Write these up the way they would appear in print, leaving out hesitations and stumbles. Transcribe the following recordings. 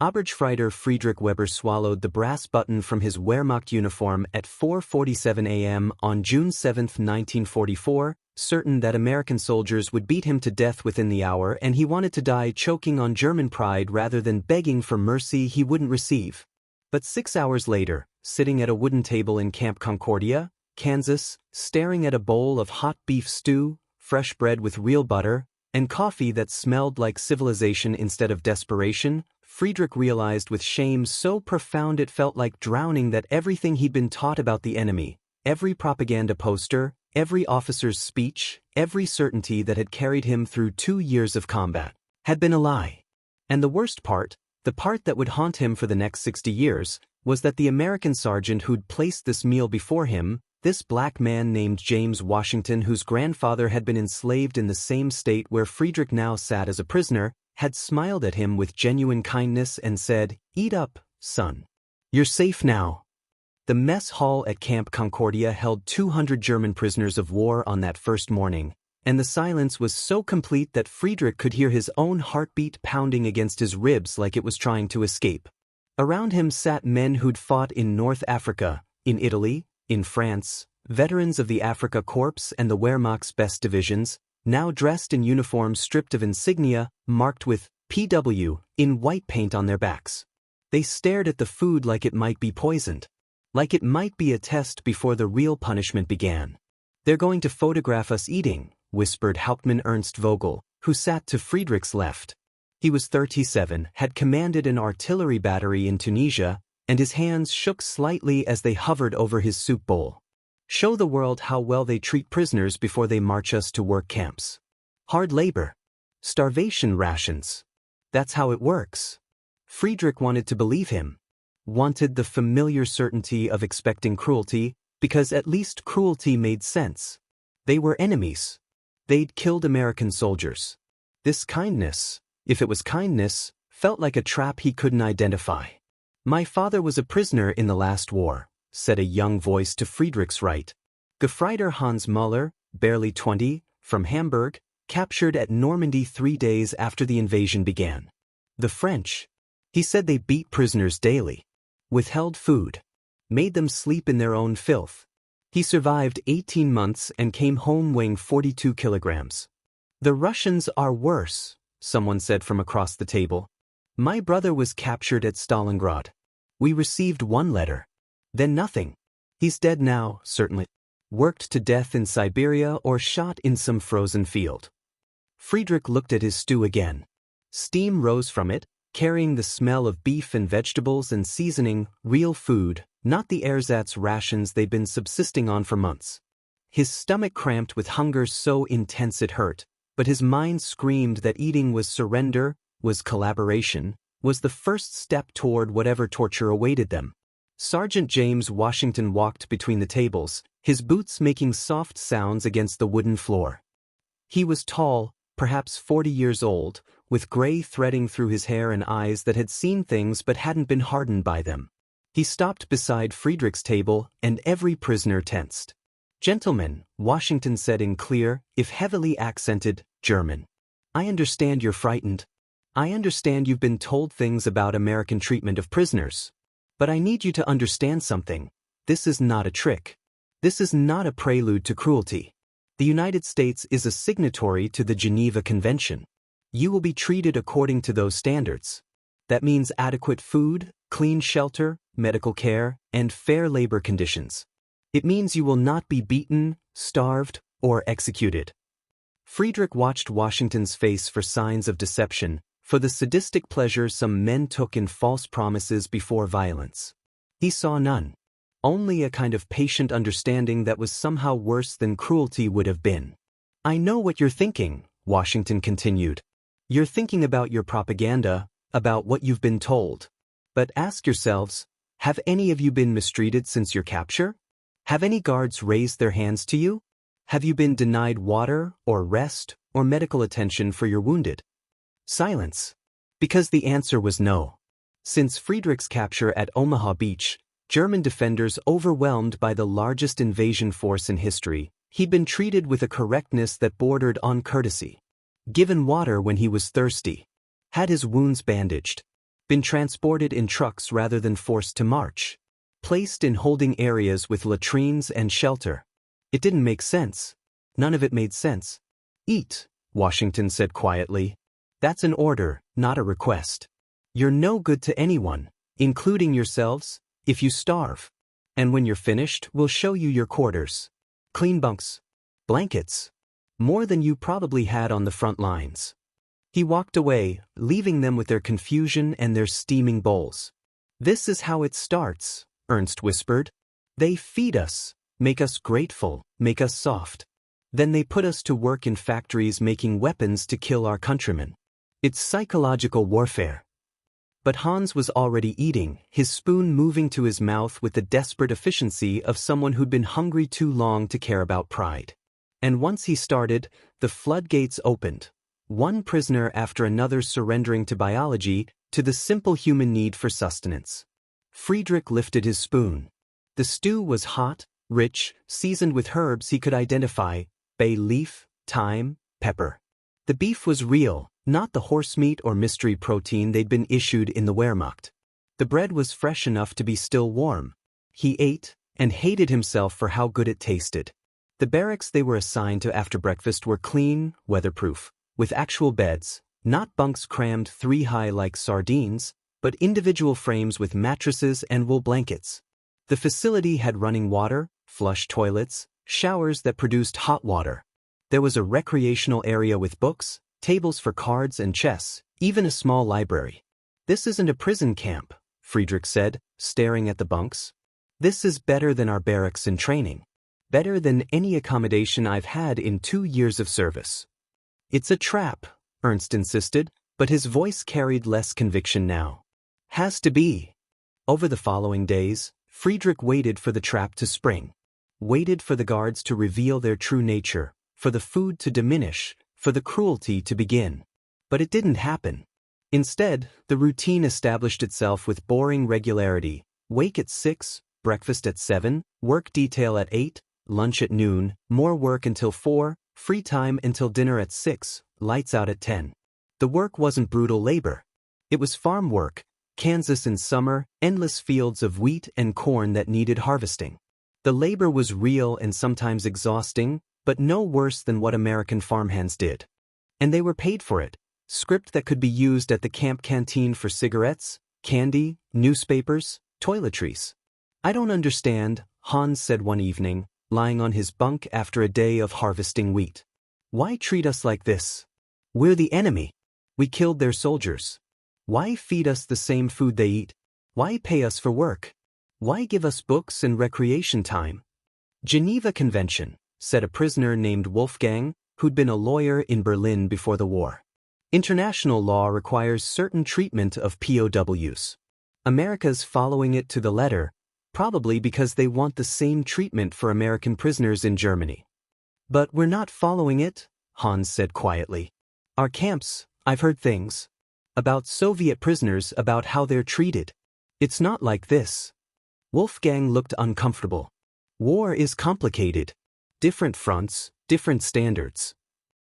Obergefreiter Friedrich Weber swallowed the brass button from his Wehrmacht uniform at 4:47 a.m. on June 7, 1944, certain that American soldiers would beat him to death within the hour, and he wanted to die choking on German pride rather than begging for mercy he wouldn't receive. But 6 hours later, sitting at a wooden table in Camp Concordia, Kansas, staring at a bowl of hot beef stew, fresh bread with real butter, and coffee that smelled like civilization instead of desperation, Friedrich realized with shame so profound it felt like drowning that everything he'd been taught about the enemy, every propaganda poster, every officer's speech, every certainty that had carried him through 2 years of combat, had been a lie. And the worst part, the part that would haunt him for the next 60 years, was that the American sergeant who'd placed this meal before him, this black man named James Washington, whose grandfather had been enslaved in the same state where Friedrich now sat as a prisoner, had smiled at him with genuine kindness and said, "Eat up, son. You're safe now." The mess hall at Camp Concordia held 200 German prisoners of war on that first morning, and the silence was so complete that Friedrich could hear his own heartbeat pounding against his ribs like it was trying to escape. Around him sat men who'd fought in North Africa, in Italy, in France, veterans of the Afrika Korps and the Wehrmacht's best divisions, now dressed in uniforms stripped of insignia, marked with PW in white paint on their backs. They stared at the food like it might be poisoned, like it might be a test before the real punishment began. "They're going to photograph us eating," whispered Hauptmann Ernst Vogel, who sat to Friedrich's left. He was 37, had commanded an artillery battery in Tunisia, and his hands shook slightly as they hovered over his soup bowl. "Show the world how well they treat prisoners before they march us to work camps. Hard labor. Starvation rations. That's how it works." Friedrich wanted to believe him. Wanted the familiar certainty of expecting cruelty, because at least cruelty made sense. They were enemies. They'd killed American soldiers. This kindness, if it was kindness, felt like a trap he couldn't identify. "My father was a prisoner in the last war," said a young voice to Friedrich's right. Gefreiter Hans Müller, barely 20, from Hamburg, captured at Normandy 3 days after the invasion began. The French. He said they beat prisoners daily, withheld food, made them sleep in their own filth. He survived 18 months and came home weighing 42 kilograms. "The Russians are worse," someone said from across the table. "My brother was captured at Stalingrad. We received one letter. Then nothing. He's dead now, certainly. Worked to death in Siberia or shot in some frozen field." Friedrich looked at his stew again. Steam rose from it, carrying the smell of beef and vegetables and seasoning, real food, not the ersatz rations they'd been subsisting on for months. His stomach cramped with hunger so intense it hurt, but his mind screamed that eating was surrender, was collaboration, was the first step toward whatever torture awaited them. Sergeant James Washington walked between the tables, his boots making soft sounds against the wooden floor. He was tall, perhaps 40 years old, with gray threading through his hair and eyes that had seen things but hadn't been hardened by them. He stopped beside Friedrich's table, and every prisoner tensed. "Gentlemen," Washington said in clear, if heavily accented, German. "I understand you're frightened. I understand you've been told things about American treatment of prisoners. But I need you to understand something. This is not a trick. This is not a prelude to cruelty. The United States is a signatory to the Geneva Convention. You will be treated according to those standards. That means adequate food, clean shelter, medical care, and fair labor conditions. It means you will not be beaten, starved, or executed." Friedrich watched Washington's face for signs of deception, for the sadistic pleasure some men took in false promises before violence. He saw none. Only a kind of patient understanding that was somehow worse than cruelty would have been. "I know what you're thinking," Washington continued. "You're thinking about your propaganda, about what you've been told. But ask yourselves, have any of you been mistreated since your capture? Have any guards raised their hands to you? Have you been denied water, or rest, or medical attention for your wounded?" Silence. Because the answer was no. Since Friedrich's capture at Omaha Beach, German defenders overwhelmed by the largest invasion force in history, he'd been treated with a correctness that bordered on courtesy. Given water when he was thirsty. Had his wounds bandaged. been transported in trucks rather than forced to march, placed in holding areas with latrines and shelter. It didn't make sense. None of it made sense. Eat, Washington said quietly. That's an order, not a request. You're no good to anyone, including yourselves, if you starve. And when you're finished, we'll show you your quarters. Clean bunks. Blankets. More than you probably had on the front lines. He walked away, leaving them with their confusion and their steaming bowls. This is how it starts, Ernst whispered. They feed us, make us grateful, make us soft. Then they put us to work in factories making weapons to kill our countrymen. It's psychological warfare. But Hans was already eating, his spoon moving to his mouth with the desperate efficiency of someone who'd been hungry too long to care about pride. And once he started, the floodgates opened. One prisoner after another surrendering to biology, to the simple human need for sustenance. Friedrich lifted his spoon. The stew was hot, rich, seasoned with herbs he could identify, bay leaf, thyme, pepper. The beef was real, not the horse meat or mystery protein they'd been issued in the Wehrmacht. The bread was fresh enough to be still warm. He ate, and hated himself for how good it tasted. The barracks they were assigned to after breakfast were clean, weatherproof, with actual beds, not bunks crammed 3 high like sardines, but individual frames with mattresses and wool blankets. The facility had running water, flush toilets, showers that produced hot water. There was a recreational area with books, tables for cards and chess, even a small library. This isn't a prison camp, Friedrich said, staring at the bunks. This is better than our barracks in training. Better than any accommodation I've had in 2 years of service. It's a trap, Ernst insisted, but his voice carried less conviction now. Has to be. Over the following days, Friedrich waited for the trap to spring. Waited for the guards to reveal their true nature, for the food to diminish, for the cruelty to begin. But it didn't happen. Instead, the routine established itself with boring regularity. Wake at 6, breakfast at 7, work detail at 8, lunch at noon, more work until 4, free time until dinner at 6, lights out at 10. The work wasn't brutal labor. It was farm work, Kansas in summer, endless fields of wheat and corn that needed harvesting. The labor was real and sometimes exhausting, but no worse than what American farmhands did. And they were paid for it, script that could be used at the camp canteen for cigarettes, candy, newspapers, toiletries. I don't understand, Hans said one evening, lying on his bunk after a day of harvesting wheat. Why treat us like this? We're the enemy. We killed their soldiers. Why feed us the same food they eat? Why pay us for work? Why give us books and recreation time? Geneva Convention, said a prisoner named Wolfgang, who'd been a lawyer in Berlin before the war. International law requires certain treatment of POWs. America's following it to the letter, probably because they want the same treatment for American prisoners in Germany. But we're not following it, Hans said quietly. Our camps, I've heard things. About Soviet prisoners, about how they're treated. It's not like this. Wolfgang looked uncomfortable. War is complicated. Different fronts, different standards.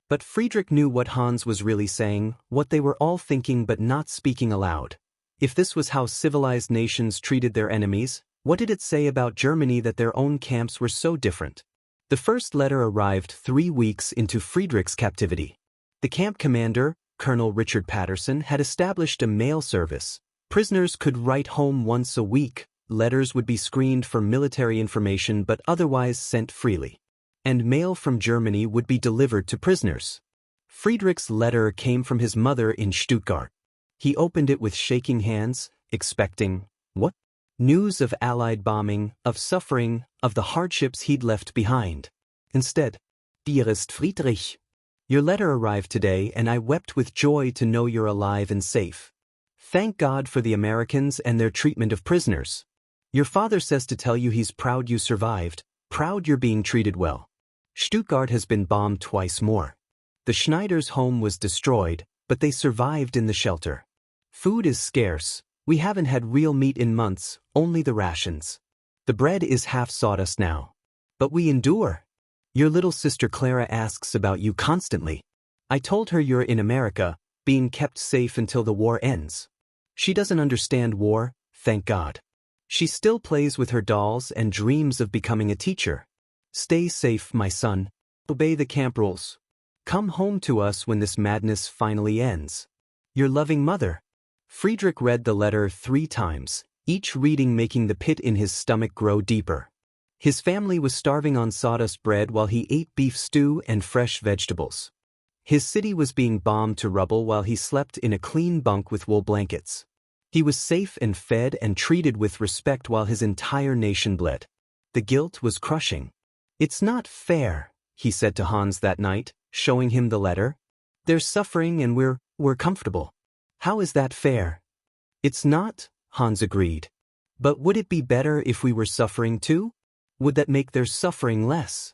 But Friedrich knew what Hans was really saying, what they were all thinking but not speaking aloud. If this was how civilized nations treated their enemies, what did it say about Germany that their own camps were so different? The first letter arrived 3 weeks into Friedrich's captivity. The camp commander, Colonel Richard Patterson, had established a mail service. Prisoners could write home once a week. Letters would be screened for military information but otherwise sent freely. And mail from Germany would be delivered to prisoners. Friedrich's letter came from his mother in Stuttgart. He opened it with shaking hands, expecting, what? News of Allied bombing, of suffering, of the hardships he'd left behind. Instead, Dearest Friedrich, your letter arrived today and I wept with joy to know you're alive and safe. Thank God for the Americans and their treatment of prisoners. Your father says to tell you he's proud you survived, proud you're being treated well. Stuttgart has been bombed twice more. The Schneider's home was destroyed, but they survived in the shelter. Food is scarce. We haven't had real meat in months, only the rations. The bread is half sawdust now. But we endure. Your little sister Clara asks about you constantly. I told her you're in America, being kept safe until the war ends. She doesn't understand war, thank God. She still plays with her dolls and dreams of becoming a teacher. Stay safe, my son. Obey the camp rules. Come home to us when this madness finally ends. Your loving mother. Friedrich read the letter 3 times, each reading making the pit in his stomach grow deeper. His family was starving on sawdust bread while he ate beef stew and fresh vegetables. His city was being bombed to rubble while he slept in a clean bunk with wool blankets. He was safe and fed and treated with respect while his entire nation bled. The guilt was crushing. It's not fair, he said to Hans that night, showing him the letter. They're suffering and we're comfortable. How is that fair? It's not, Hans agreed. But would it be better if we were suffering too? Would that make their suffering less?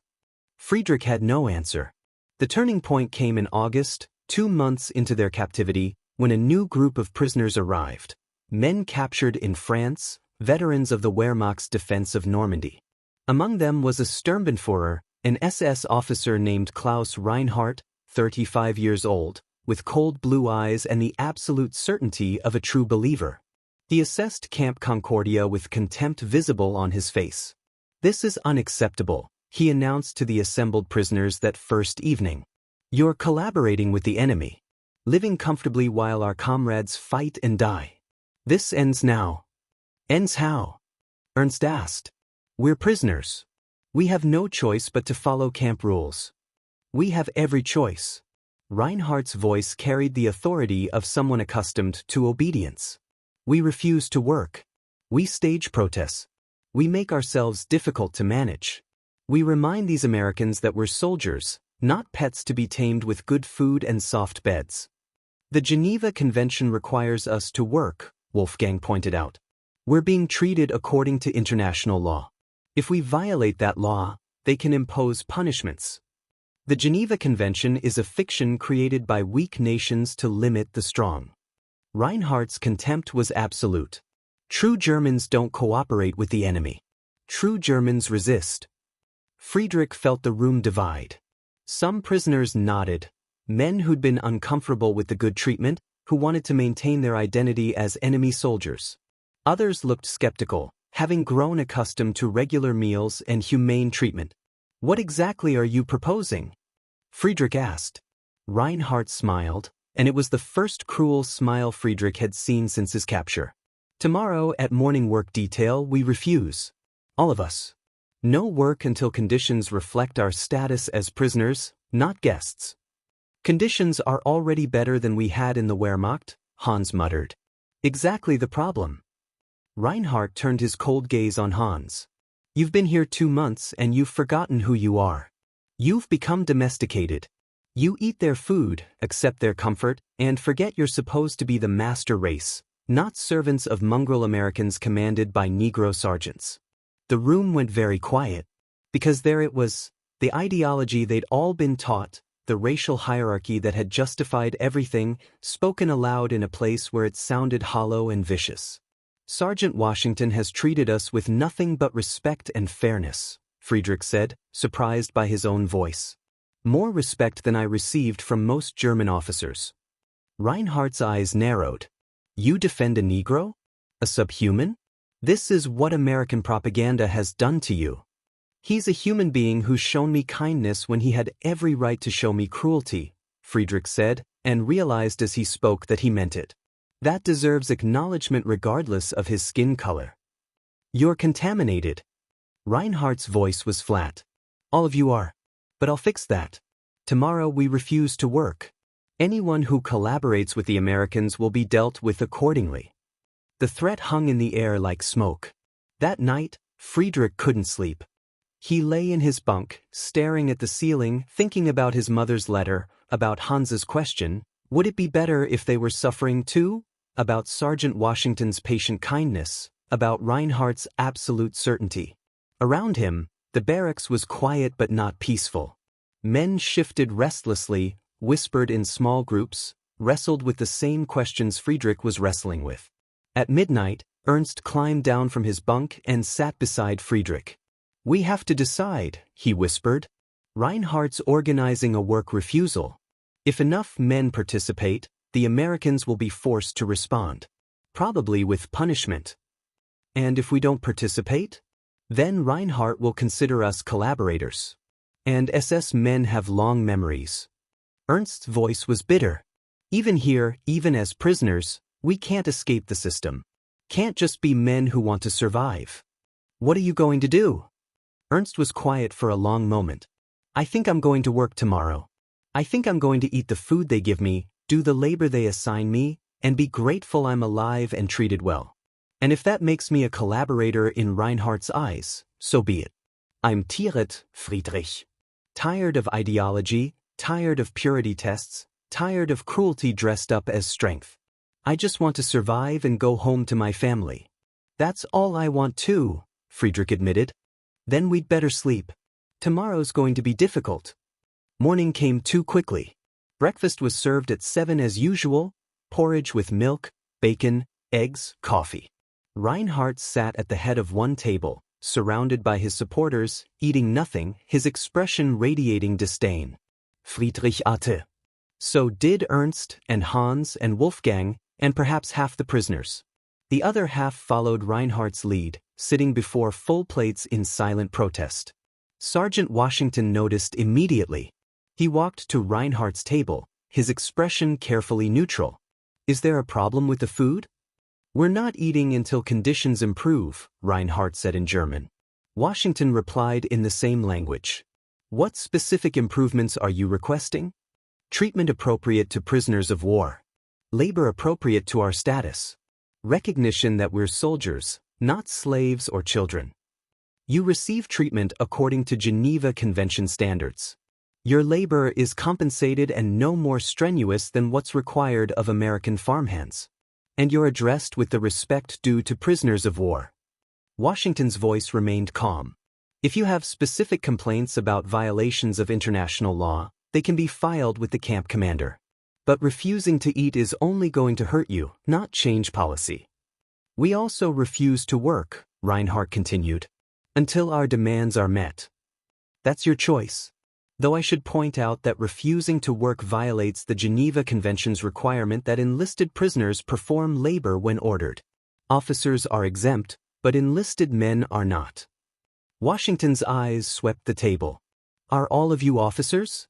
Friedrich had no answer. The turning point came in August, 2 months into their captivity, when a new group of prisoners arrived. Men captured in France, veterans of the Wehrmacht's defense of Normandy. Among them was a Sturmbannführer, an SS officer named Klaus Reinhardt, 35 years old, with cold blue eyes and the absolute certainty of a true believer. He assessed Camp Concordia with contempt visible on his face. This is unacceptable, he announced to the assembled prisoners that first evening. You're collaborating with the enemy, living comfortably while our comrades fight and die. This ends now. Ends how? Ernst asked. We're prisoners. We have no choice but to follow camp rules. We have every choice. Reinhardt's voice carried the authority of someone accustomed to obedience. We refuse to work. We stage protests. We make ourselves difficult to manage. We remind these Americans that we're soldiers, not pets to be tamed with good food and soft beds. The Geneva Convention requires us to work, Wolfgang pointed out. We're being treated according to international law. If we violate that law, they can impose punishments. The Geneva Convention is a fiction created by weak nations to limit the strong. Reinhardt's contempt was absolute. True Germans don't cooperate with the enemy. True Germans resist. Friedrich felt the room divide. Some prisoners nodded, men who'd been uncomfortable with the good treatment, who wanted to maintain their identity as enemy soldiers. Others looked skeptical, having grown accustomed to regular meals and humane treatment. What exactly are you proposing? Friedrich asked. Reinhardt smiled, and it was the first cruel smile Friedrich had seen since his capture. Tomorrow at morning work detail we refuse. All of us. No work until conditions reflect our status as prisoners, not guests. Conditions are already better than we had in the Wehrmacht, Hans muttered. Exactly the problem. Reinhardt turned his cold gaze on Hans. You've been here 2 months and you've forgotten who you are. You've become domesticated. You eat their food, accept their comfort, and forget you're supposed to be the master race, not servants of mongrel Americans commanded by Negro sergeants. The room went very quiet, because there it was, the ideology they'd all been taught, the racial hierarchy that had justified everything, spoken aloud in a place where it sounded hollow and vicious. Sergeant Washington has treated us with nothing but respect and fairness, Friedrich said, surprised by his own voice. More respect than I received from most German officers. Reinhardt's eyes narrowed. You defend a Negro? A subhuman? This is what American propaganda has done to you. He's a human being who's shown me kindness when he had every right to show me cruelty, Friedrich said, and realized as he spoke that he meant it. That deserves acknowledgement regardless of his skin color. You're contaminated. Reinhardt's voice was flat. All of you are. But I'll fix that. Tomorrow we refuse to work. Anyone who collaborates with the Americans will be dealt with accordingly. The threat hung in the air like smoke. That night, Friedrich couldn't sleep. He lay in his bunk, staring at the ceiling, thinking about his mother's letter, about Hans's question, would it be better if they were suffering too? About Sergeant Washington's patient kindness, about Reinhardt's absolute certainty. Around him, the barracks was quiet but not peaceful. Men shifted restlessly, whispered in small groups, wrestled with the same questions Friedrich was wrestling with. At midnight, Ernst climbed down from his bunk and sat beside Friedrich. We have to decide, he whispered. Reinhardt's organizing a work refusal. If enough men participate, the Americans will be forced to respond. probably with punishment. And if we don't participate? Then Reinhardt will consider us collaborators. And SS men have long memories. Ernst's voice was bitter. Even here, even as prisoners, we can't escape the system. Can't just be men who want to survive. What are you going to do? Ernst was quiet for a long moment. I think I'm going to work tomorrow. I think I'm going to eat the food they give me, do the labor they assign me, and be grateful I'm alive and treated well. And if that makes me a collaborator in Reinhardt's eyes, so be it. I'm tired, Friedrich. Tired of ideology, tired of purity tests, tired of cruelty dressed up as strength. I just want to survive and go home to my family. That's all I want too, Friedrich admitted. Then we'd better sleep. Tomorrow's going to be difficult. Morning came too quickly. Breakfast was served at 7 as usual, porridge with milk, bacon, eggs, coffee. Reinhardt sat at the head of one table, surrounded by his supporters, eating nothing, his expression radiating disdain. Friedrich atte. So did Ernst and Hans and Wolfgang, and perhaps half the prisoners. The other half followed Reinhardt's lead, sitting before full plates in silent protest. Sergeant Washington noticed immediately. He walked to Reinhardt's table, his expression carefully neutral. Is there a problem with the food? We're not eating until conditions improve, Reinhardt said in German. Washington replied in the same language. What specific improvements are you requesting? Treatment appropriate to prisoners of war. Labor appropriate to our status. Recognition that we're soldiers, not slaves or children. You receive treatment according to Geneva Convention standards. Your labor is compensated and no more strenuous than what's required of American farmhands. And you're addressed with the respect due to prisoners of war. Washington's voice remained calm. If you have specific complaints about violations of international law, they can be filed with the camp commander. But refusing to eat is only going to hurt you, not change policy. We also refuse to work, Reinhardt continued, until our demands are met. That's your choice. Though I should point out that refusing to work violates the Geneva Convention's requirement that enlisted prisoners perform labor when ordered. Officers are exempt, but enlisted men are not. Washington's eyes swept the table. Are all of you officers?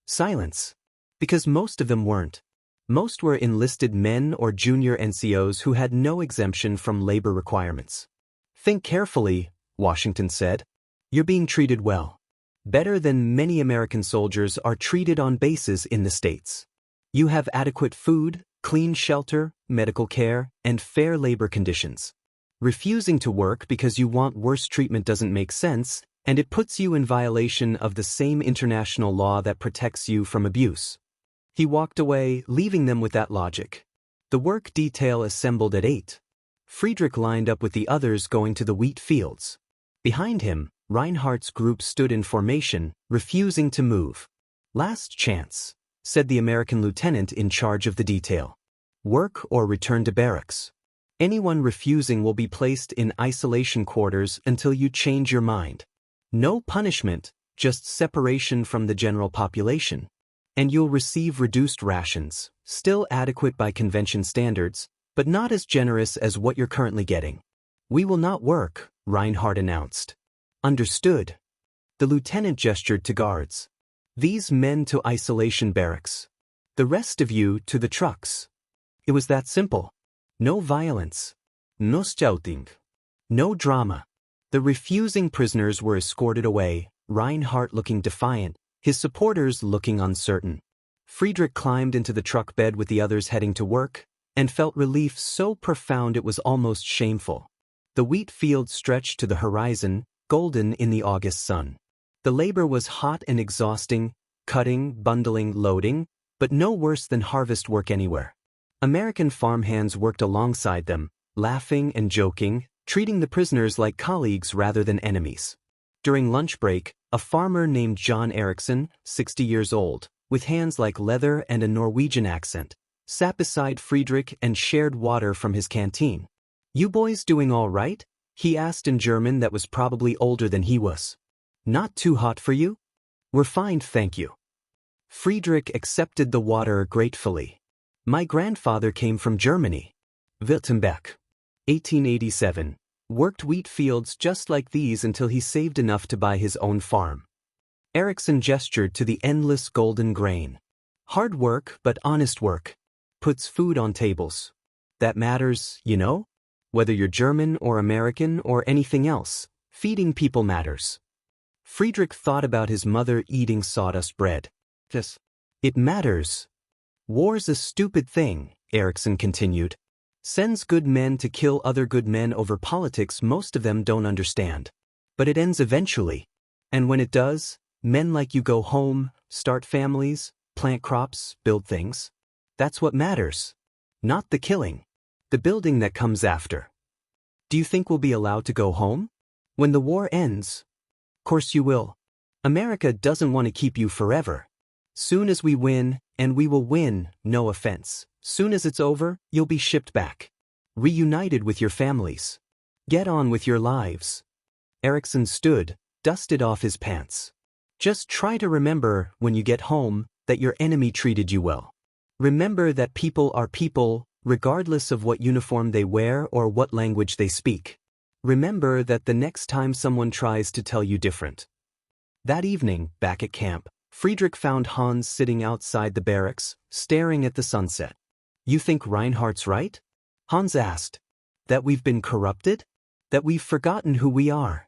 Silence. Because most of them weren't. Most were enlisted men or junior NCOs who had no exemption from labor requirements. Think carefully, Washington said. You're being treated well. Better than many American soldiers are treated on bases in the States. You have adequate food, clean shelter, medical care, and fair labor conditions. Refusing to work because you want worse treatment doesn't make sense, and it puts you in violation of the same international law that protects you from abuse. He walked away, leaving them with that logic. The work detail assembled at 8. Friedrich lined up with the others going to the wheat fields. Behind him, Reinhardt's group stood in formation, refusing to move. Last chance, said the American lieutenant in charge of the detail. Work or return to barracks. Anyone refusing will be placed in isolation quarters until you change your mind. No punishment, just separation from the general population. And you'll receive reduced rations, still adequate by convention standards, but not as generous as what you're currently getting. We will not work, Reinhardt announced. Understood. The lieutenant gestured to guards. These men to isolation barracks. The rest of you to the trucks. It was that simple. No violence. No shouting. No drama. The refusing prisoners were escorted away, Reinhardt looking defiant, his supporters looking uncertain. Friedrich climbed into the truck bed with the others heading to work, and felt relief so profound it was almost shameful. The wheat field stretched to the horizon, golden in the August sun. The labor was hot and exhausting, cutting, bundling, loading, but no worse than harvest work anywhere. American farmhands worked alongside them, laughing and joking, treating the prisoners like colleagues rather than enemies. During lunch break, a farmer named John Eriksson, 60 years old, with hands like leather and a Norwegian accent, sat beside Friedrich and shared water from his canteen. You boys doing all right? He asked in German that was probably older than he was. Not too hot for you? We're fine, thank you. Friedrich accepted the water gratefully. My grandfather came from Germany. Württemberg. 1887. Worked wheat fields just like these until he saved enough to buy his own farm. Ericsson gestured to the endless golden grain. Hard work, but honest work. Puts food on tables. That matters, you know? Whether you're German or American or anything else, feeding people matters. Friedrich thought about his mother eating sawdust bread. Yes. It matters. War's a stupid thing, Ericsson continued. Sends good men to kill other good men over politics most of them don't understand. But it ends eventually. And when it does, men like you go home, start families, plant crops, build things. That's what matters. Not the killing. The building that comes after. Do you think we'll be allowed to go home? When the war ends? Course you will. America doesn't want to keep you forever. Soon as we win, and we will win, no offense. Soon as it's over, you'll be shipped back. Reunited with your families. Get on with your lives. Ericsson stood, dusted off his pants. Just try to remember, when you get home, that your enemy treated you well. Remember that people are people, regardless of what uniform they wear or what language they speak. Remember that the next time someone tries to tell you different. That evening, back at camp, Friedrich found Hans sitting outside the barracks, staring at the sunset. You think Reinhardt's right? Hans asked. That we've been corrupted? That we've forgotten who we are?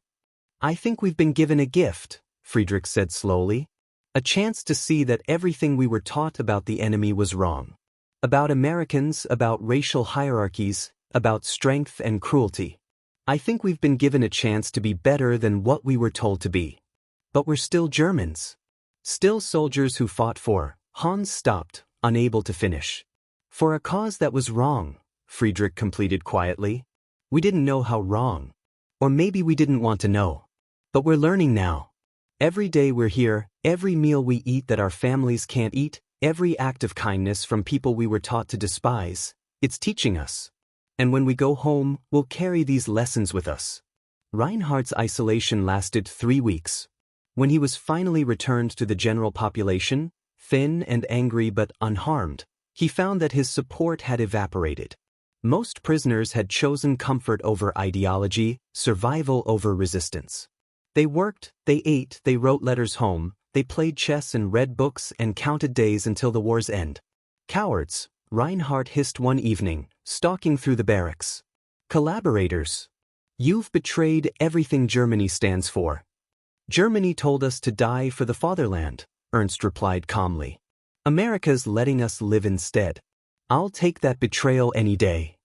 I think we've been given a gift, Friedrich said slowly. A chance to see that everything we were taught about the enemy was wrong. About Americans, about racial hierarchies, about strength and cruelty. I think we've been given a chance to be better than what we were told to be. But we're still Germans. Still soldiers who fought for. Hans stopped, unable to finish. For a cause that was wrong, Friedrich completed quietly. We didn't know how wrong. Or maybe we didn't want to know. But we're learning now. Every day we're here, every meal we eat that our families can't eat, every act of kindness from people we were taught to despise, it's teaching us. And when we go home, we'll carry these lessons with us. Reinhardt's isolation lasted 3 weeks. When he was finally returned to the general population, thin and angry but unharmed, he found that his support had evaporated. Most prisoners had chosen comfort over ideology, survival over resistance. They worked, they ate, they wrote letters home, they played chess and read books and counted days until the war's end. Cowards, Reinhardt hissed one evening, stalking through the barracks. Collaborators. You've betrayed everything Germany stands for. Germany told us to die for the fatherland, Ernst replied calmly. America's letting us live instead. I'll take that betrayal any day.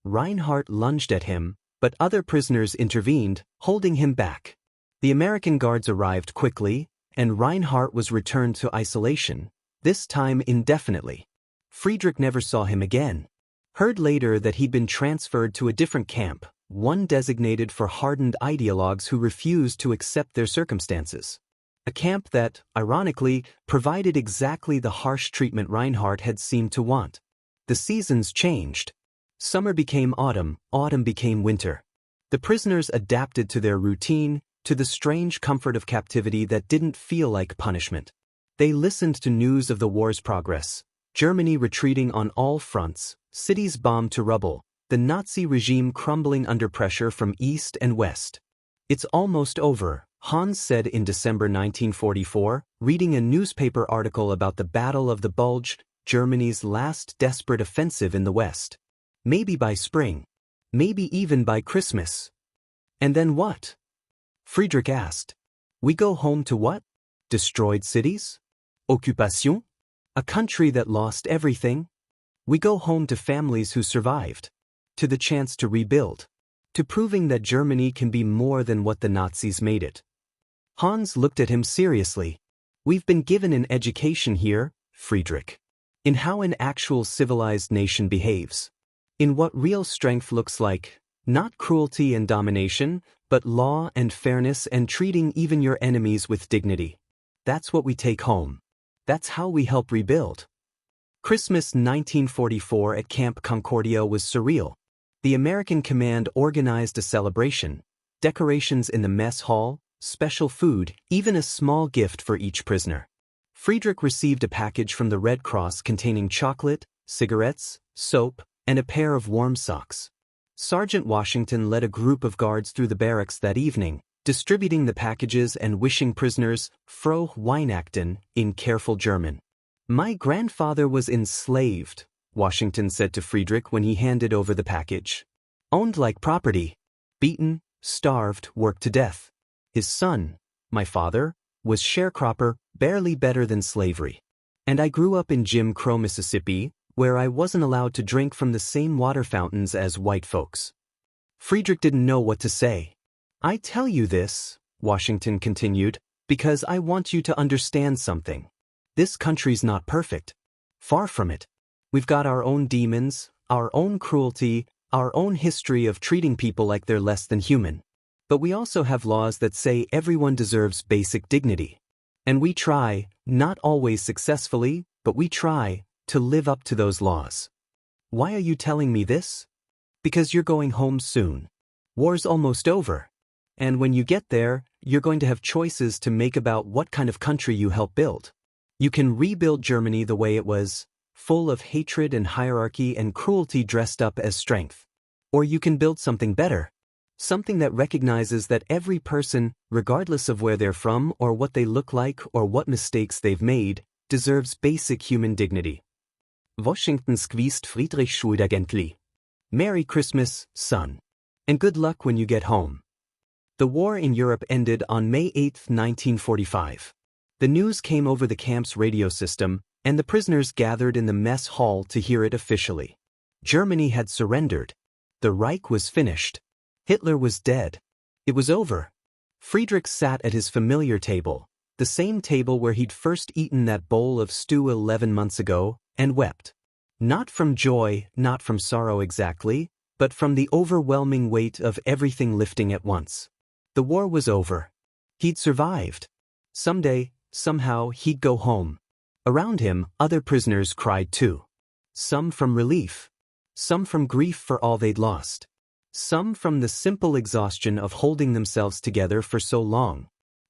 Reinhardt lunged at him, but other prisoners intervened, holding him back. The American guards arrived quickly, and Reinhardt was returned to isolation, this time indefinitely. Friedrich never saw him again. Heard later that he'd been transferred to a different camp, one designated for hardened ideologues who refused to accept their circumstances. A camp that, ironically, provided exactly the harsh treatment Reinhardt had seemed to want. The seasons changed. Summer became autumn, autumn became winter. The prisoners adapted to their routine, to the strange comfort of captivity that didn't feel like punishment. They listened to news of the war's progress. Germany retreating on all fronts, cities bombed to rubble, the Nazi regime crumbling under pressure from east and west. It's almost over, Hans said in December 1944, reading a newspaper article about the Battle of the Bulge, Germany's last desperate offensive in the West. Maybe by spring. Maybe even by Christmas. And then what? Friedrich asked. We go home to what? Destroyed cities? Occupation? A country that lost everything? We go home to families who survived. To the chance to rebuild. To proving that Germany can be more than what the Nazis made it. Hans looked at him seriously. We've been given an education here, Friedrich. In how an actual civilized nation behaves. In what real strength looks like. Not cruelty and domination, but law and fairness and treating even your enemies with dignity. That's what we take home. That's how we help rebuild. Christmas 1944 at Camp Concordia was surreal. The American command organized a celebration, decorations in the mess hall, special food, even a small gift for each prisoner. Friedrich received a package from the Red Cross containing chocolate, cigarettes, soap, and a pair of warm socks. Sergeant Washington led a group of guards through the barracks that evening, distributing the packages and wishing prisoners frohe Weihnachten in careful German. My grandfather was enslaved, Washington said to Friedrich when he handed over the package. Owned like property. Beaten, starved, worked to death. His son, my father, was sharecropper, barely better than slavery. And I grew up in Jim Crow, Mississippi, where I wasn't allowed to drink from the same water fountains as white folks. Friedrich didn't know what to say. I tell you this, Washington continued, because I want you to understand something. This country's not perfect. Far from it. We've got our own demons, our own cruelty, our own history of treating people like they're less than human. But we also have laws that say everyone deserves basic dignity. And we try, not always successfully, but we try, to live up to those laws. Why are you telling me this? Because you're going home soon. War's almost over. And when you get there, you're going to have choices to make about what kind of country you help build. You can rebuild Germany the way it was, full of hatred and hierarchy and cruelty dressed up as strength. Or you can build something better. Something that recognizes that every person, regardless of where they're from or what they look like or what mistakes they've made, deserves basic human dignity. Washington squeezed Friedrich Schulter gently. Merry Christmas, son. And good luck when you get home. The war in Europe ended on May 8, 1945. The news came over the camp's radio system, and the prisoners gathered in the mess hall to hear it officially. Germany had surrendered. The Reich was finished. Hitler was dead. It was over. Friedrich sat at his familiar table, the same table where he'd first eaten that bowl of stew 11 months ago, and wept. Not from joy, not from sorrow exactly, but from the overwhelming weight of everything lifting at once. The war was over. He'd survived. Someday, somehow, he'd go home. Around him, other prisoners cried too. Some from relief. Some from grief for all they'd lost. Some from the simple exhaustion of holding themselves together for so long.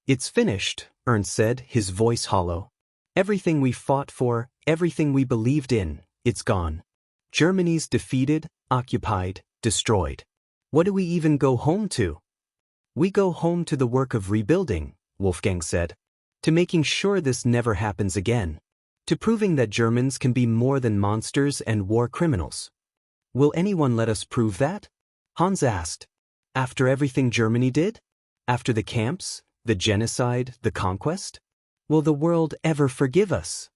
It's finished, Ernst said, his voice hollow. Everything we fought for, everything we believed in, it's gone. Germany's defeated, occupied, destroyed. What do we even go home to? We go home to the work of rebuilding, Wolfgang said. To making sure this never happens again. To proving that Germans can be more than monsters and war criminals. Will anyone let us prove that? Hans asked. After everything Germany did? After the camps, the genocide, the conquest? Will the world ever forgive us?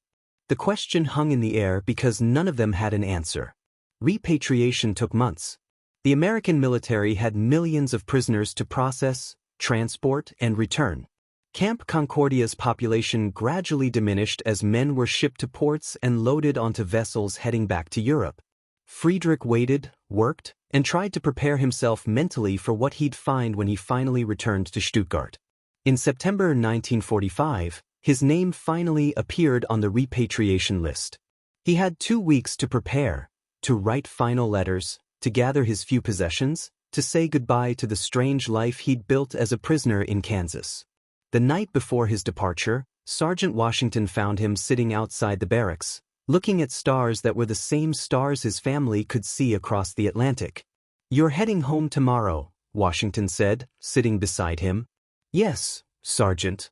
The question hung in the air because none of them had an answer. Repatriation took months. The American military had millions of prisoners to process, transport, and return. Camp Concordia's population gradually diminished as men were shipped to ports and loaded onto vessels heading back to Europe. Friedrich waited, worked, and tried to prepare himself mentally for what he'd find when he finally returned to Stuttgart. In September 1945, his name finally appeared on the repatriation list. He had 2 weeks to prepare, to write final letters, to gather his few possessions, to say goodbye to the strange life he'd built as a prisoner in Kansas. The night before his departure, Sergeant Washington found him sitting outside the barracks, looking at stars that were the same stars his family could see across the Atlantic. "You're heading home tomorrow," Washington said, sitting beside him. "Yes, Sergeant."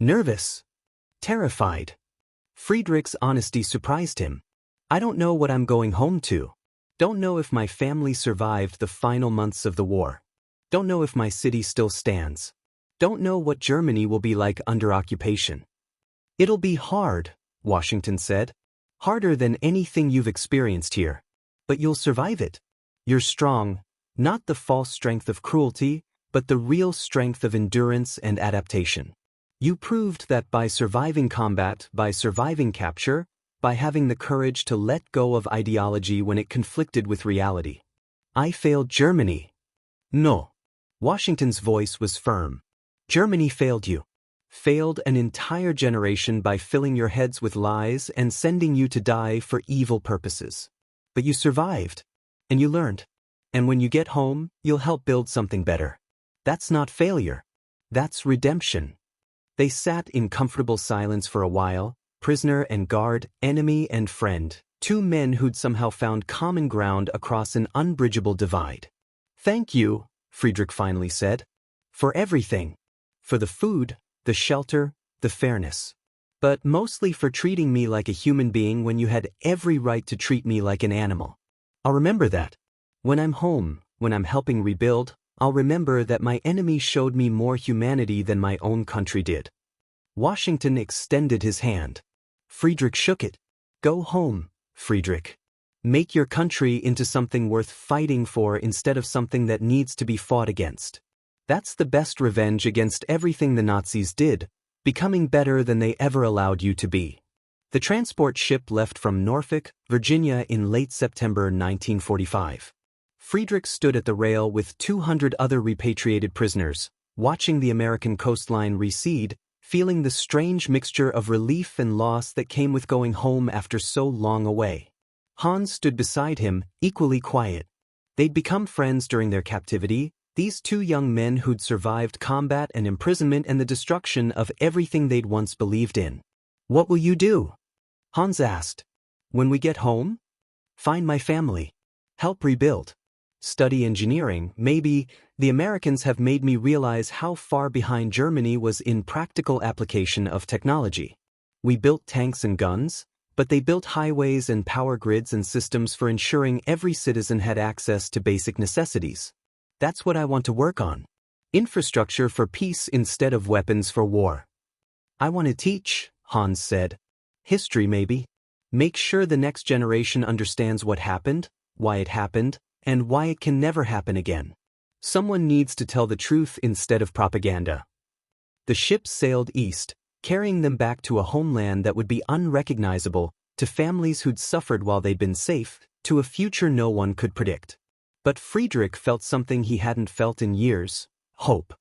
Nervous. Terrified. Friedrich's honesty surprised him. "I don't know what I'm going home to. Don't know if my family survived the final months of the war. Don't know if my city still stands. Don't know what Germany will be like under occupation." "It'll be hard," Washington said. "Harder than anything you've experienced here. But you'll survive it. You're strong, not the false strength of cruelty, but the real strength of endurance and adaptation. You proved that by surviving combat, by surviving capture, by having the courage to let go of ideology when it conflicted with reality. I failed Germany." "No." Washington's voice was firm. "Germany failed you. Failed an entire generation by filling your heads with lies and sending you to die for evil purposes. But you survived. And you learned. And when you get home, you'll help build something better. That's not failure. That's redemption." They sat in comfortable silence for a while, prisoner and guard, enemy and friend, two men who'd somehow found common ground across an unbridgeable divide. "Thank you," Friedrich finally said. "For everything. For the food, the shelter, the fairness. But mostly for treating me like a human being when you had every right to treat me like an animal. I'll remember that. When I'm home, when I'm helping rebuild, I'll remember that my enemy showed me more humanity than my own country did." Washington extended his hand. Friedrich shook it. "Go home, Friedrich. Make your country into something worth fighting for instead of something that needs to be fought against. That's the best revenge against everything the Nazis did, becoming better than they ever allowed you to be." The transport ship left from Norfolk, Virginia in late September 1945. Friedrich stood at the rail with 200 other repatriated prisoners, watching the American coastline recede, feeling the strange mixture of relief and loss that came with going home after so long away. Hans stood beside him, equally quiet. They'd become friends during their captivity, these two young men who'd survived combat and imprisonment and the destruction of everything they'd once believed in. "What will you do?" Hans asked. "When we get home? Find my family. Help rebuild. Study engineering, maybe. The Americans have made me realize how far behind Germany was in practical application of technology. We built tanks and guns, but they built highways and power grids and systems for ensuring every citizen had access to basic necessities. That's what I want to work on. Infrastructure for peace instead of weapons for war." "I want to teach," Hans said. "History, maybe. Make sure the next generation understands what happened, why it happened, and why it can never happen again. Someone needs to tell the truth instead of propaganda." The ship sailed east, carrying them back to a homeland that would be unrecognizable, to families who'd suffered while they'd been safe, to a future no one could predict. But Friedrich felt something he hadn't felt in years: hope.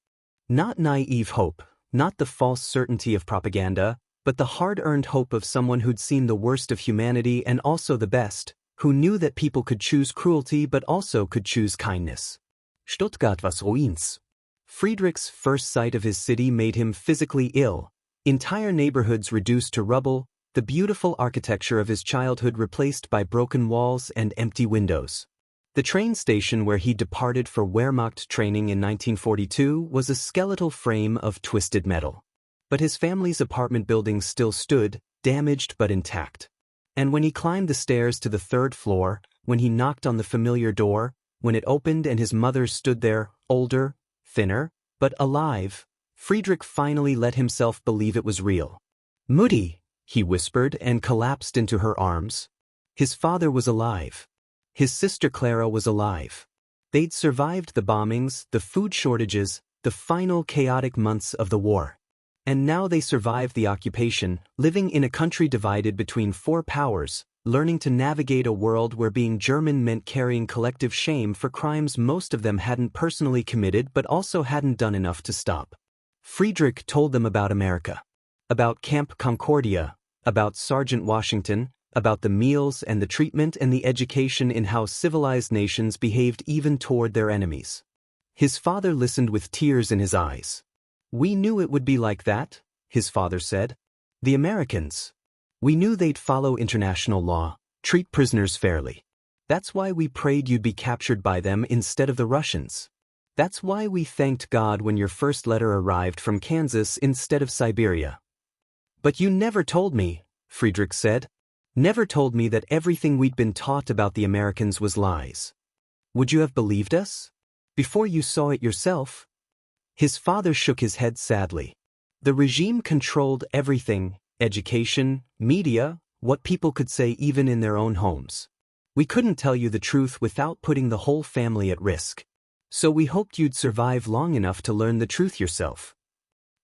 Not naive hope, not the false certainty of propaganda, but the hard-earned hope of someone who'd seen the worst of humanity and also the best, who knew that people could choose cruelty but also could choose kindness. Stuttgart was ruins. Friedrich's first sight of his city made him physically ill. Entire neighborhoods reduced to rubble, the beautiful architecture of his childhood replaced by broken walls and empty windows. The train station where he departed for Wehrmacht training in 1942 was a skeletal frame of twisted metal. But his family's apartment building still stood, damaged but intact. And when he climbed the stairs to the third floor, when he knocked on the familiar door, when it opened and his mother stood there, older, thinner, but alive, Friedrich finally let himself believe it was real. "Mutti," he whispered and collapsed into her arms. His father was alive. His sister Clara was alive. They'd survived the bombings, the food shortages, the final chaotic months of the war. And now they survived the occupation, living in a country divided between four powers, learning to navigate a world where being German meant carrying collective shame for crimes most of them hadn't personally committed but also hadn't done enough to stop. Friedrich told them about America. About Camp Concordia, about Sergeant Washington, about the meals and the treatment and the education in how civilized nations behaved even toward their enemies. His father listened with tears in his eyes. "We knew it would be like that," his father said. "The Americans. We knew they'd follow international law, treat prisoners fairly. That's why we prayed you'd be captured by them instead of the Russians. That's why we thanked God when your first letter arrived from Kansas instead of Siberia." "But you never told me," Friedrich said. "Never told me that everything we'd been taught about the Americans was lies. Would you have believed us? Before you saw it yourself?" His father shook his head sadly. The regime controlled everything: education, media, what people could say even in their own homes. We couldn't tell you the truth without putting the whole family at risk. So we hoped you'd survive long enough to learn the truth yourself.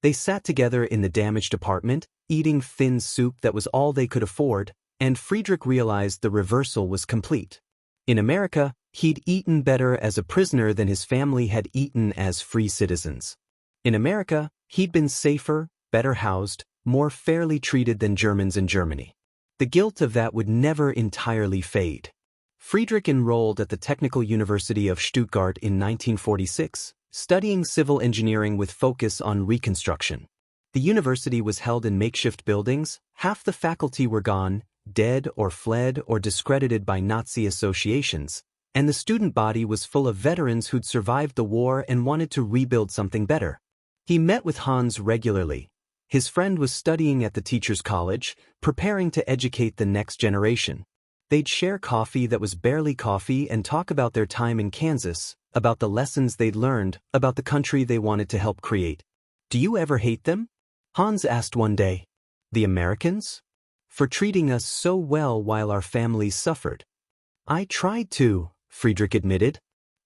They sat together in the damaged apartment, eating thin soup that was all they could afford, and Friedrich realized the reversal was complete. In America, he'd eaten better as a prisoner than his family had eaten as free citizens. In America, he'd been safer, better housed, more fairly treated than Germans in Germany. The guilt of that would never entirely fade. Friedrich enrolled at the Technical University of Stuttgart in 1946, studying civil engineering with focus on reconstruction. The university was held in makeshift buildings, half the faculty were gone, dead or fled or discredited by Nazi associations, and the student body was full of veterans who'd survived the war and wanted to rebuild something better. He met with Hans regularly. His friend was studying at the teacher's college, preparing to educate the next generation. They'd share coffee that was barely coffee and talk about their time in Kansas, about the lessons they'd learned, about the country they wanted to help create. "Do you ever hate them?" Hans asked one day. "The Americans? For treating us so well while our families suffered." "I tried to," Friedrich admitted.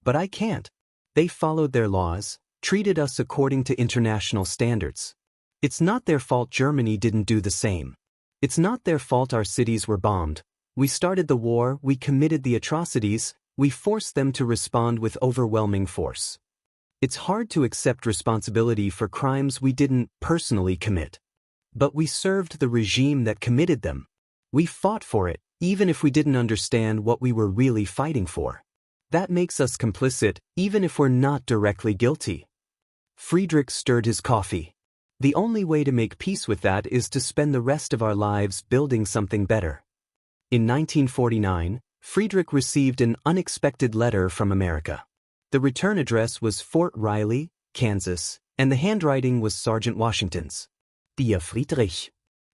"But I can't. They followed their laws, treated us according to international standards. It's not their fault Germany didn't do the same. It's not their fault our cities were bombed. We started the war, we committed the atrocities, we forced them to respond with overwhelming force. It's hard to accept responsibility for crimes we didn't personally commit. But we served the regime that committed them. We fought for it, even if we didn't understand what we were really fighting for. That makes us complicit, even if we're not directly guilty." Friedrich stirred his coffee. "The only way to make peace with that is to spend the rest of our lives building something better." In 1949, Friedrich received an unexpected letter from America. The return address was Fort Riley, Kansas, and the handwriting was Sergeant Washington's. "Dear Friedrich,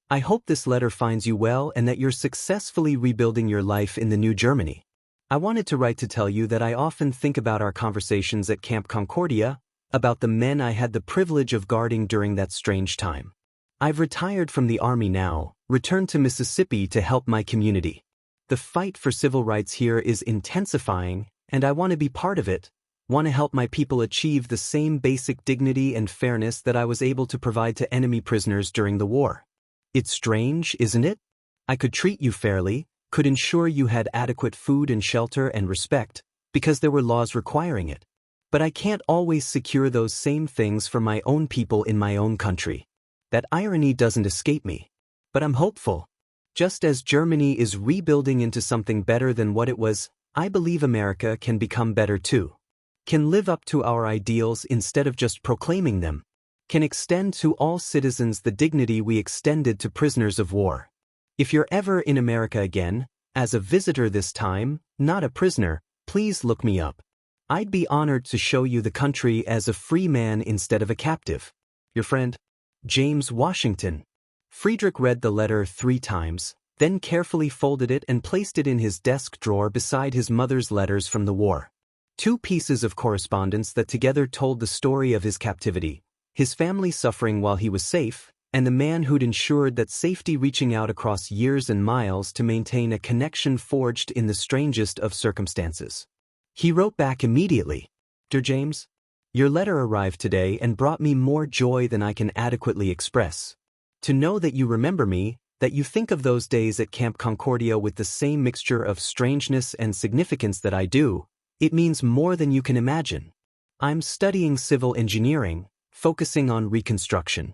I hope this letter finds you well and that you're successfully rebuilding your life in the new Germany. I wanted to write to tell you that I often think about our conversations at Camp Concordia, about the men I had the privilege of guarding during that strange time. I've retired from the Army now, returned to Mississippi to help my community. The fight for civil rights here is intensifying, and I want to be part of it, want to help my people achieve the same basic dignity and fairness that I was able to provide to enemy prisoners during the war. It's strange, isn't it? I could treat you fairly, could ensure you had adequate food and shelter and respect, because there were laws requiring it. But I can't always secure those same things for my own people in my own country. That irony doesn't escape me. But I'm hopeful. Just as Germany is rebuilding into something better than what it was, I believe America can become better too. Can live up to our ideals instead of just proclaiming them. Can extend to all citizens the dignity we extended to prisoners of war. If you're ever in America again, as a visitor this time, not a prisoner, please look me up. I'd be honored to show you the country as a free man instead of a captive. Your friend, James Washington. Friedrich read the letter 3 times, then carefully folded it and placed it in his desk drawer beside his mother's letters from the war. 2 pieces of correspondence that together told the story of his captivity, his family suffering while he was safe, and the man who'd ensured that safety, reaching out across years and miles to maintain a connection forged in the strangest of circumstances. He wrote back immediately. "Dear James, your letter arrived today and brought me more joy than I can adequately express. To know that you remember me, that you think of those days at Camp Concordia with the same mixture of strangeness and significance that I do, it means more than you can imagine. I'm studying civil engineering, focusing on reconstruction.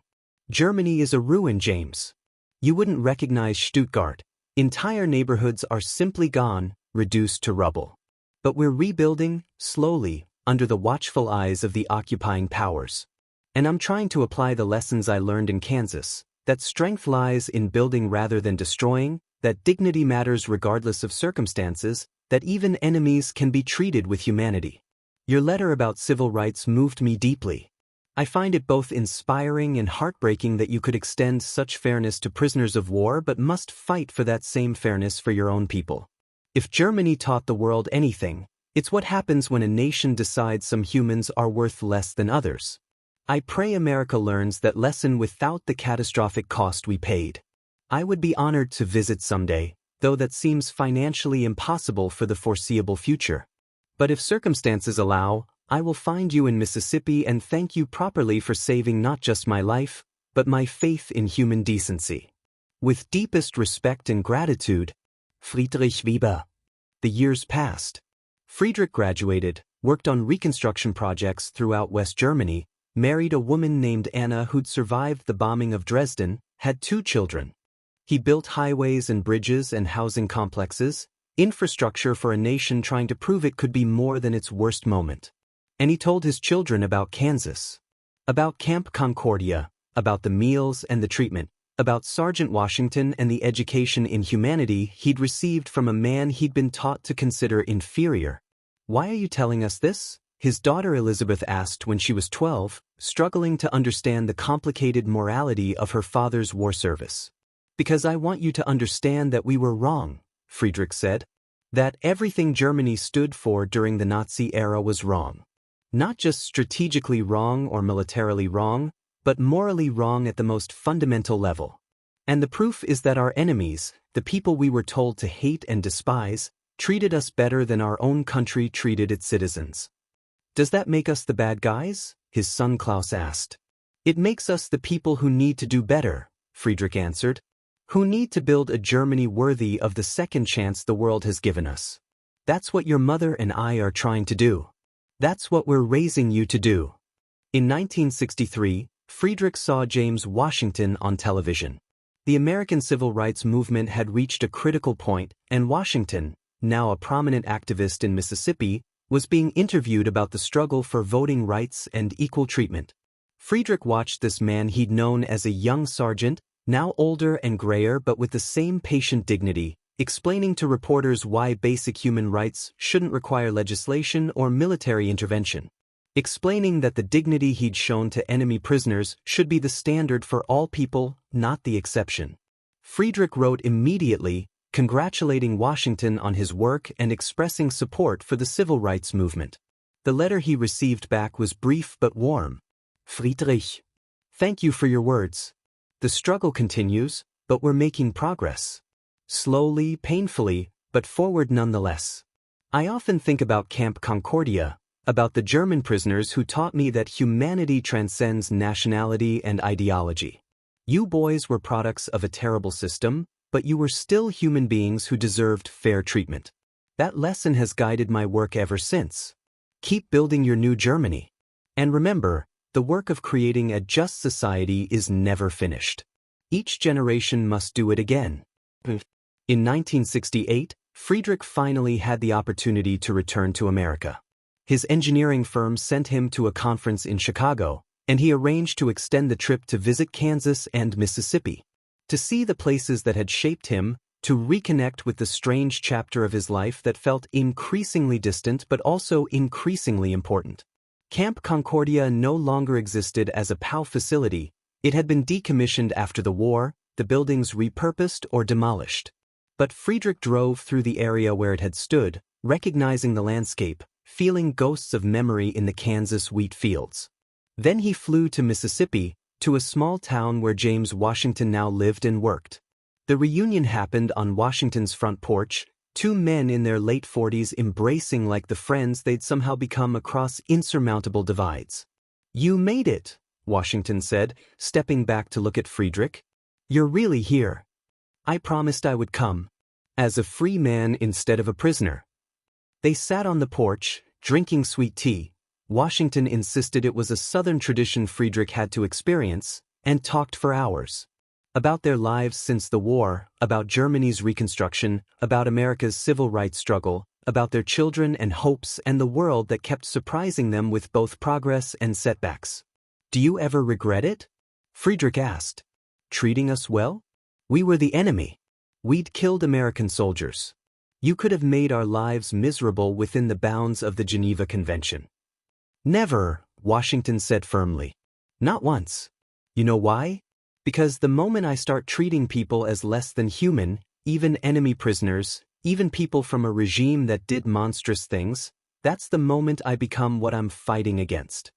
Germany is a ruin, James. You wouldn't recognize Stuttgart. Entire neighborhoods are simply gone, reduced to rubble. But we're rebuilding, slowly, under the watchful eyes of the occupying powers. And I'm trying to apply the lessons I learned in Kansas, that strength lies in building rather than destroying, that dignity matters regardless of circumstances, that even enemies can be treated with humanity. Your letter about civil rights moved me deeply. I find it both inspiring and heartbreaking that you could extend such fairness to prisoners of war but must fight for that same fairness for your own people. If Germany taught the world anything, it's what happens when a nation decides some humans are worth less than others. I pray America learns that lesson without the catastrophic cost we paid. I would be honored to visit someday, though that seems financially impossible for the foreseeable future. But if circumstances allow, I will find you in Mississippi and thank you properly for saving not just my life, but my faith in human decency. With deepest respect and gratitude, Friedrich Weber. The years passed. Friedrich graduated, worked on reconstruction projects throughout West Germany, married a woman named Anna who'd survived the bombing of Dresden, had 2 children. He built highways and bridges and housing complexes, infrastructure for a nation trying to prove it could be more than its worst moment. And he told his children about Kansas, about Camp Concordia, about the meals and the treatment, about Sergeant Washington and the education in humanity he'd received from a man he'd been taught to consider inferior. "Why are you telling us this?" his daughter Elizabeth asked when she was 12, struggling to understand the complicated morality of her father's war service. "Because I want you to understand that we were wrong," Friedrich said. "That everything Germany stood for during the Nazi era was wrong. Not just strategically wrong or militarily wrong, but morally wrong at the most fundamental level. And the proof is that our enemies, the people we were told to hate and despise, treated us better than our own country treated its citizens." "Does that make us the bad guys?" his son Klaus asked. "It makes us the people who need to do better," Friedrich answered. "Who need to build a Germany worthy of the second chance the world has given us. That's what your mother and I are trying to do. That's what we're raising you to do." In 1963, Friedrich saw James Washington on television. The American civil rights movement had reached a critical point, and Washington, now a prominent activist in Mississippi, was being interviewed about the struggle for voting rights and equal treatment. Friedrich watched this man he'd known as a young sergeant, now older and grayer but with the same patient dignity, explaining to reporters why basic human rights shouldn't require legislation or military intervention. Explaining that the dignity he'd shown to enemy prisoners should be the standard for all people, not the exception. Friedrich wrote immediately, congratulating Washington on his work and expressing support for the civil rights movement. The letter he received back was brief but warm. "Friedrich, thank you for your words. The struggle continues, but we're making progress. Slowly, painfully, but forward nonetheless. I often think about Camp Concordia, about the German prisoners who taught me that humanity transcends nationality and ideology. You boys were products of a terrible system, but you were still human beings who deserved fair treatment. That lesson has guided my work ever since. Keep building your new Germany. And remember, the work of creating a just society is never finished. Each generation must do it again." In 1968, Friedrich finally had the opportunity to return to America. His engineering firm sent him to a conference in Chicago, and he arranged to extend the trip to visit Kansas and Mississippi. To see the places that had shaped him, to reconnect with the strange chapter of his life that felt increasingly distant but also increasingly important. Camp Concordia no longer existed as a POW facility. It had been decommissioned after the war, the buildings repurposed or demolished. But Friedrich drove through the area where it had stood, recognizing the landscape, feeling ghosts of memory in the Kansas wheat fields. Then he flew to Mississippi, to a small town where James Washington now lived and worked. The reunion happened on Washington's front porch, two men in their late 40s embracing like the friends they'd somehow become across insurmountable divides. "You made it," Washington said, stepping back to look at Friedrich. "You're really here. I promised I would come. As a free man instead of a prisoner." They sat on the porch, drinking sweet tea. Washington insisted it was a Southern tradition Friedrich had to experience, and talked for hours. About their lives since the war, about Germany's reconstruction, about America's civil rights struggle, about their children and hopes and the world that kept surprising them with both progress and setbacks. "Do you ever regret it?" Friedrich asked. "Treating us well? We were the enemy. We'd killed American soldiers. You could have made our lives miserable within the bounds of the Geneva Convention." "Never," Washington said firmly. "Not once. You know why? Because the moment I start treating people as less than human, even enemy prisoners, even people from a regime that did monstrous things, that's the moment I become what I'm fighting against.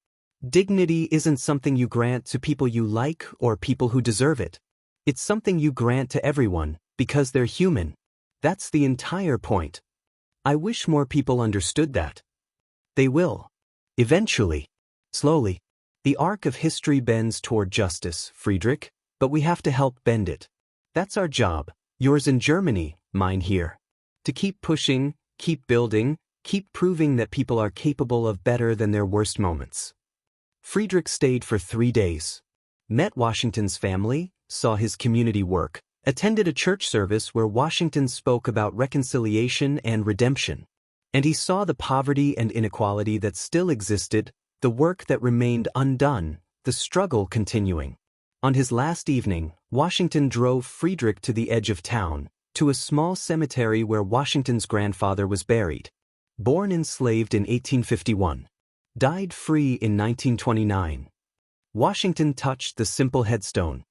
Dignity isn't something you grant to people you like or people who deserve it. It's something you grant to everyone, because they're human. That's the entire point. I wish more people understood that. They will. Eventually. Slowly. The arc of history bends toward justice, Friedrich, but we have to help bend it. That's our job, yours in Germany, mine here. To keep pushing, keep building, keep proving that people are capable of better than their worst moments." Friedrich stayed for 3 days. Met Washington's family, saw his community work, attended a church service where Washington spoke about reconciliation and redemption. And he saw the poverty and inequality that still existed, the work that remained undone, the struggle continuing. On his last evening, Washington drove Friedrich to the edge of town, to a small cemetery where Washington's grandfather was buried. Born enslaved in 1851. Died free in 1929. Washington touched the simple headstone.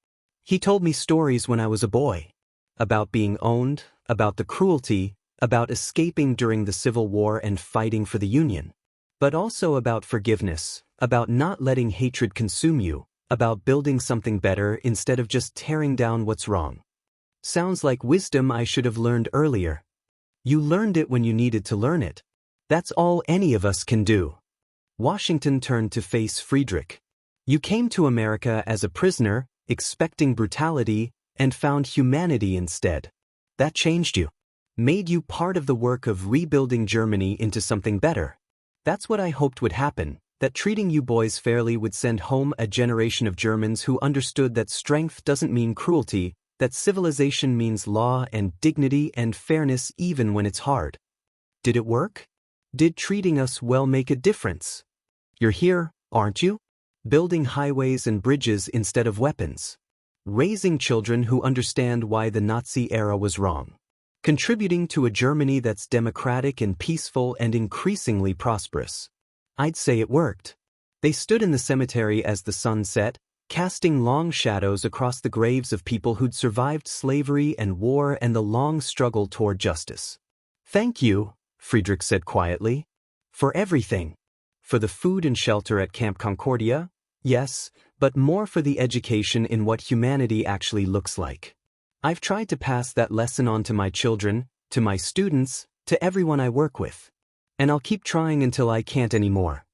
He told me stories when I was a boy. About being owned, about the cruelty, about escaping during the Civil War and fighting for the Union. But also about forgiveness, about not letting hatred consume you, about building something better instead of just tearing down what's wrong. Sounds like wisdom I should have learned earlier. You learned it when you needed to learn it. That's all any of us can do. Washington turned to face Friedrich. You came to America as a prisoner, expecting brutality, and found humanity instead. That changed you. Made you part of the work of rebuilding Germany into something better. That's what I hoped would happen, that treating you boys fairly would send home a generation of Germans who understood that strength doesn't mean cruelty, that civilization means law and dignity and fairness even when it's hard. Did it work? Did treating us well make a difference? You're here, aren't you? Building highways and bridges instead of weapons. Raising children who understand why the Nazi era was wrong. Contributing to a Germany that's democratic and peaceful and increasingly prosperous. I'd say it worked. They stood in the cemetery as the sun set, casting long shadows across the graves of people who'd survived slavery and war and the long struggle toward justice. Thank you, Friedrich said quietly. For everything. For the food and shelter at Camp Concordia, yes, but more for the education in what humanity actually looks like. I've tried to pass that lesson on to my children, to my students, to everyone I work with. And I'll keep trying until I can't anymore.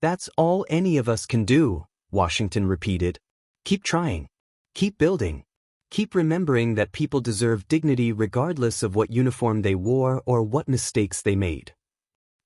That's all any of us can do, Washington repeated. Keep trying. Keep building. Keep remembering that people deserve dignity regardless of what uniform they wore or what mistakes they made.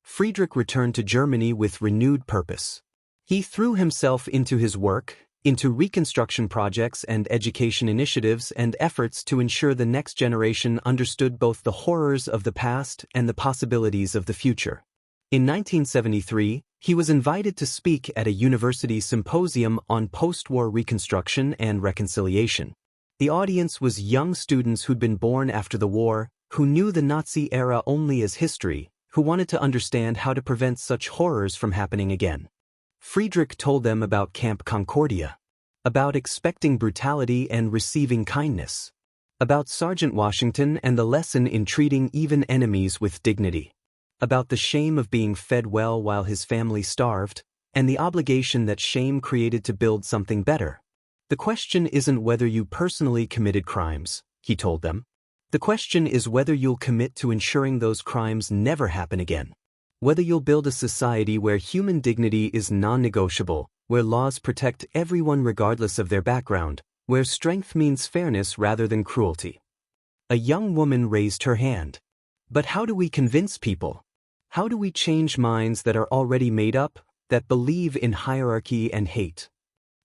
Friedrich returned to Germany with renewed purpose. He threw himself into his work, into reconstruction projects and education initiatives and efforts to ensure the next generation understood both the horrors of the past and the possibilities of the future. In 1973, he was invited to speak at a university symposium on post-war reconstruction and reconciliation. The audience was young students who'd been born after the war, who knew the Nazi era only as history, who wanted to understand how to prevent such horrors from happening again. Friedrich told them about Camp Concordia, about expecting brutality and receiving kindness, about Sergeant Washington and the lesson in treating even enemies with dignity, about the shame of being fed well while his family starved, and the obligation that shame created to build something better. The question isn't whether you personally committed crimes, he told them. The question is whether you'll commit to ensuring those crimes never happen again. Whether you'll build a society where human dignity is non-negotiable, where laws protect everyone regardless of their background, where strength means fairness rather than cruelty. A young woman raised her hand. But how do we convince people? How do we change minds that are already made up, that believe in hierarchy and hate?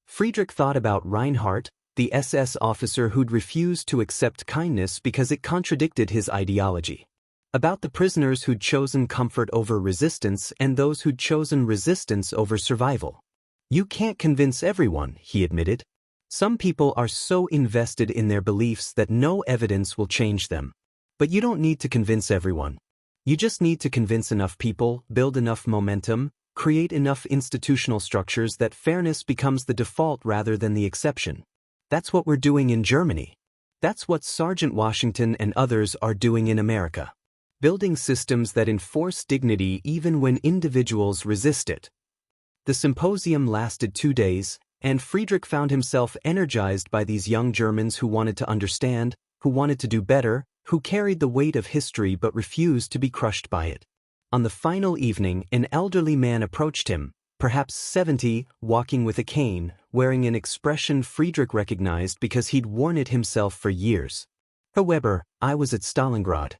Friedrich thought about Reinhardt, the SS officer who'd refused to accept kindness because it contradicted his ideology. About the prisoners who'd chosen comfort over resistance and those who'd chosen resistance over survival. You can't convince everyone, he admitted. Some people are so invested in their beliefs that no evidence will change them. But you don't need to convince everyone. You just need to convince enough people, build enough momentum, create enough institutional structures that fairness becomes the default rather than the exception. That's what we're doing in Germany. That's what Sergeant Washington and others are doing in America. Building systems that enforce dignity even when individuals resist it. The symposium lasted 2 days, and Friedrich found himself energized by these young Germans who wanted to understand, who wanted to do better, who carried the weight of history but refused to be crushed by it. On the final evening, an elderly man approached him, perhaps 70, walking with a cane, wearing an expression Friedrich recognized because he'd worn it himself for years. Herr Weber, I was at Stalingrad.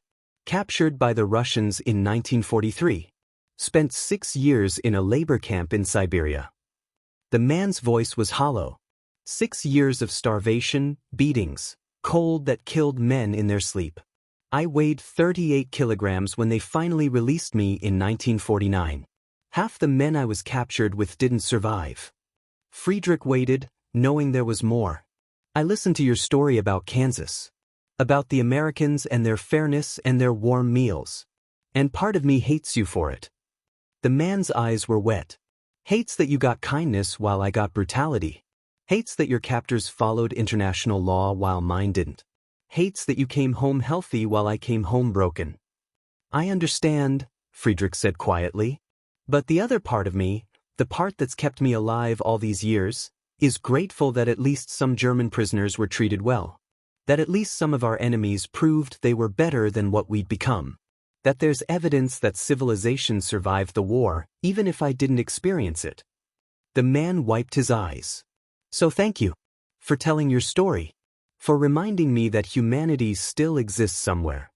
Captured by the Russians in 1943. Spent 6 years in a labor camp in Siberia. The man's voice was hollow. 6 years of starvation, beatings, cold that killed men in their sleep. I weighed 38 kilograms when they finally released me in 1949. Half the men I was captured with didn't survive. Friedrich waited, knowing there was more. I listened to your story about Kansas, about the Americans and their fairness and their warm meals. And part of me hates you for it. The man's eyes were wet. Hates that you got kindness while I got brutality. Hates that your captors followed international law while mine didn't. Hates that you came home healthy while I came home broken. I understand, Friedrich said quietly. But the other part of me, the part that's kept me alive all these years, is grateful that at least some German prisoners were treated well. That at least some of our enemies proved they were better than what we'd become. That there's evidence that civilization survived the war, even if I didn't experience it. The man wiped his eyes. So thank you. For telling your story. For reminding me that humanity still exists somewhere.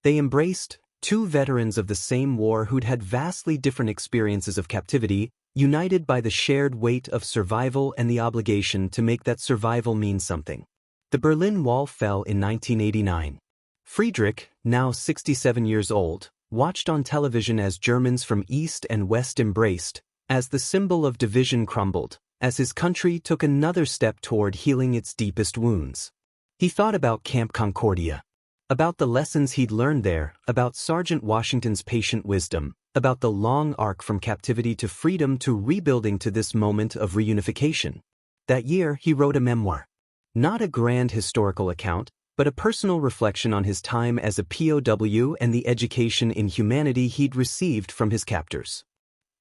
They embraced, two veterans of the same war who'd had vastly different experiences of captivity, united by the shared weight of survival and the obligation to make that survival mean something. The Berlin Wall fell in 1989. Friedrich, now 67 years old, watched on television as Germans from East and West embraced, as the symbol of division crumbled, as his country took another step toward healing its deepest wounds. He thought about Camp Concordia, about the lessons he'd learned there, about Sergeant Washington's patient wisdom, about the long arc from captivity to freedom to rebuilding to this moment of reunification. That year, he wrote a memoir. Not a grand historical account, but a personal reflection on his time as a POW and the education in humanity he'd received from his captors.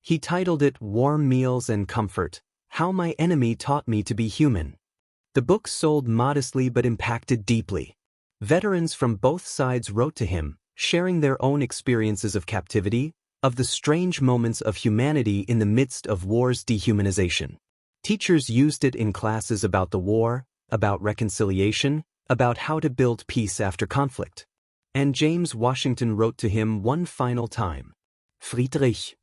He titled it Warm Meals and Comfort: How My Enemy Taught Me to Be Human. The book sold modestly but impacted deeply. Veterans from both sides wrote to him, sharing their own experiences of captivity, of the strange moments of humanity in the midst of war's dehumanization. Teachers used it in classes about the war, about reconciliation, about how to build peace after conflict. And James Washington wrote to him one final time. Friedrich,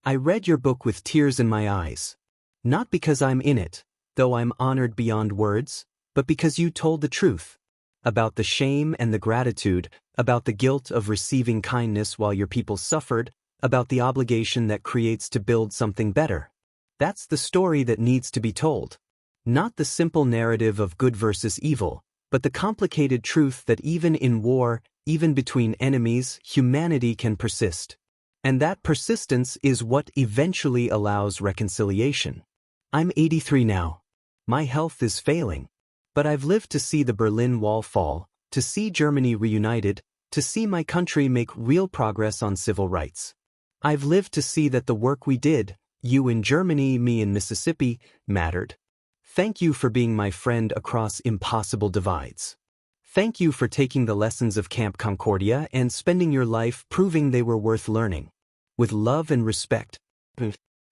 I read your book with tears in my eyes. Not because I'm in it, though I'm honored beyond words, but because you told the truth. About the shame and the gratitude, about the guilt of receiving kindness while your people suffered, about the obligation that creates to build something better. That's the story that needs to be told. Not the simple narrative of good versus evil, but the complicated truth that even in war, even between enemies, humanity can persist. And that persistence is what eventually allows reconciliation. I'm 83 now. My health is failing. But I've lived to see the Berlin Wall fall, to see Germany reunited, to see my country make real progress on civil rights. I've lived to see that the work we did, you in Germany, me in Mississippi, mattered. Thank you for being my friend across impossible divides. Thank you for taking the lessons of Camp Concordia and spending your life proving they were worth learning. With love and respect.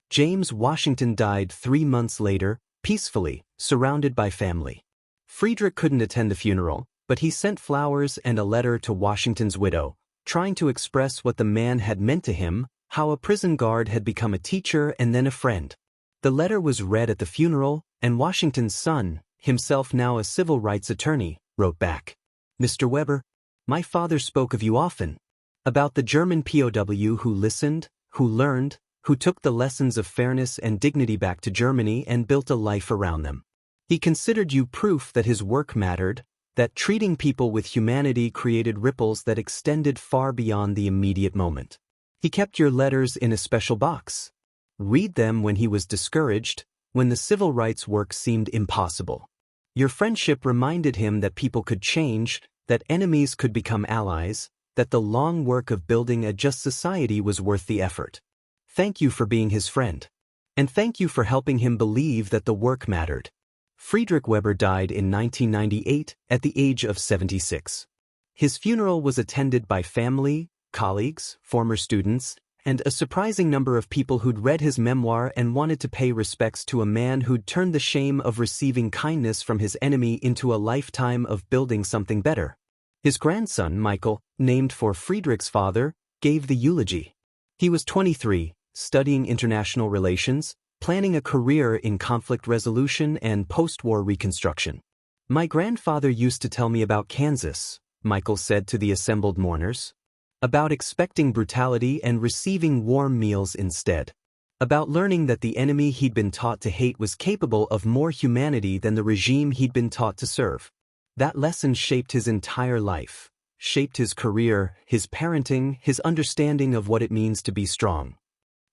James Washington died 3 months later, peacefully, surrounded by family. Friedrich couldn't attend the funeral, but he sent flowers and a letter to Washington's widow, trying to express what the man had meant to him, how a prison guard had become a teacher and then a friend. The letter was read at the funeral, and Washington's son, himself now a civil rights attorney, wrote back. Mr. Weber, my father spoke of you often. About the German POW who listened, who learned, who took the lessons of fairness and dignity back to Germany and built a life around them. He considered you proof that his work mattered, that treating people with humanity created ripples that extended far beyond the immediate moment. He kept your letters in a special box. Read them when he was discouraged, when the civil rights work seemed impossible. Your friendship reminded him that people could change, that enemies could become allies, that the long work of building a just society was worth the effort. Thank you for being his friend. And thank you for helping him believe that the work mattered. Friedrich Weber died in 1998 at the age of 76. His funeral was attended by family, colleagues, former students, and a surprising number of people who'd read his memoir and wanted to pay respects to a man who'd turned the shame of receiving kindness from his enemy into a lifetime of building something better. His grandson, Michael, named for Friedrich's father, gave the eulogy. He was 23, studying international relations, planning a career in conflict resolution and post-war reconstruction. My grandfather used to tell me about Kansas, Michael said to the assembled mourners. About expecting brutality and receiving warm meals instead. About learning that the enemy he'd been taught to hate was capable of more humanity than the regime he'd been taught to serve. That lesson shaped his entire life, shaped his career, his parenting, his understanding of what it means to be strong.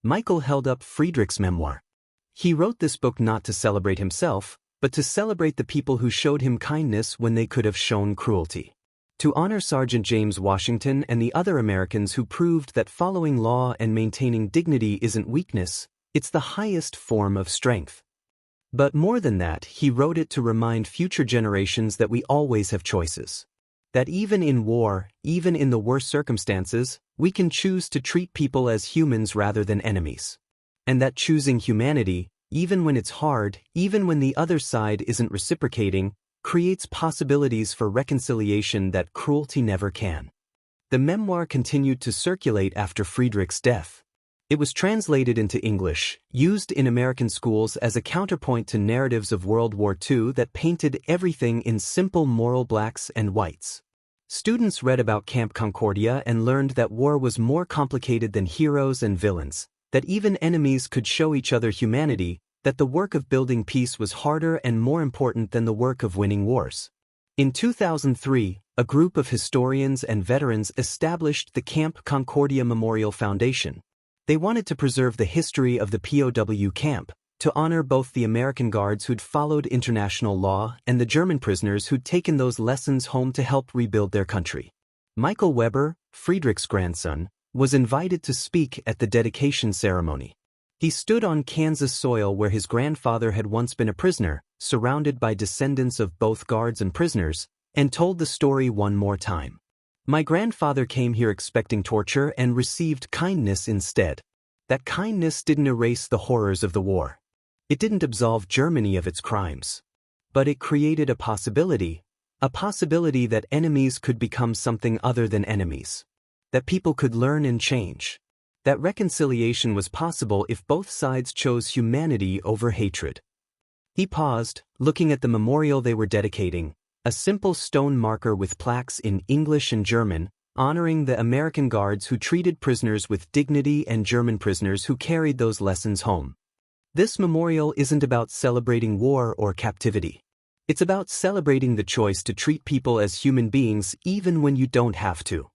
Michael held up Friedrich's memoir. He wrote this book not to celebrate himself, but to celebrate the people who showed him kindness when they could have shown cruelty. To honor Sergeant James Washington and the other Americans who proved that following law and maintaining dignity isn't weakness, it's the highest form of strength. But more than that, he wrote it to remind future generations that we always have choices. That even in war, even in the worst circumstances, we can choose to treat people as humans rather than enemies. And that choosing humanity, even when it's hard, even when the other side isn't reciprocating, creates possibilities for reconciliation that cruelty never can. The memoir continued to circulate after Friedrich's death. It was translated into English, used in American schools as a counterpoint to narratives of World War II that painted everything in simple moral blacks and whites. Students read about Camp Concordia and learned that war was more complicated than heroes and villains, that even enemies could show each other humanity, that the work of building peace was harder and more important than the work of winning wars. In 2003, a group of historians and veterans established the Camp Concordia Memorial Foundation. They wanted to preserve the history of the POW camp, to honor both the American guards who'd followed international law and the German prisoners who'd taken those lessons home to help rebuild their country. Michael Weber, Friedrich's grandson, was invited to speak at the dedication ceremony. He stood on Kansas soil where his grandfather had once been a prisoner, surrounded by descendants of both guards and prisoners, and told the story one more time. My grandfather came here expecting torture and received kindness instead. That kindness didn't erase the horrors of the war. It didn't absolve Germany of its crimes. But it created a possibility that enemies could become something other than enemies. That people could learn and change. That reconciliation was possible if both sides chose humanity over hatred. He paused, looking at the memorial they were dedicating, a simple stone marker with plaques in English and German, honoring the American guards who treated prisoners with dignity and German prisoners who carried those lessons home. This memorial isn't about celebrating war or captivity. It's about celebrating the choice to treat people as human beings even when you don't have to.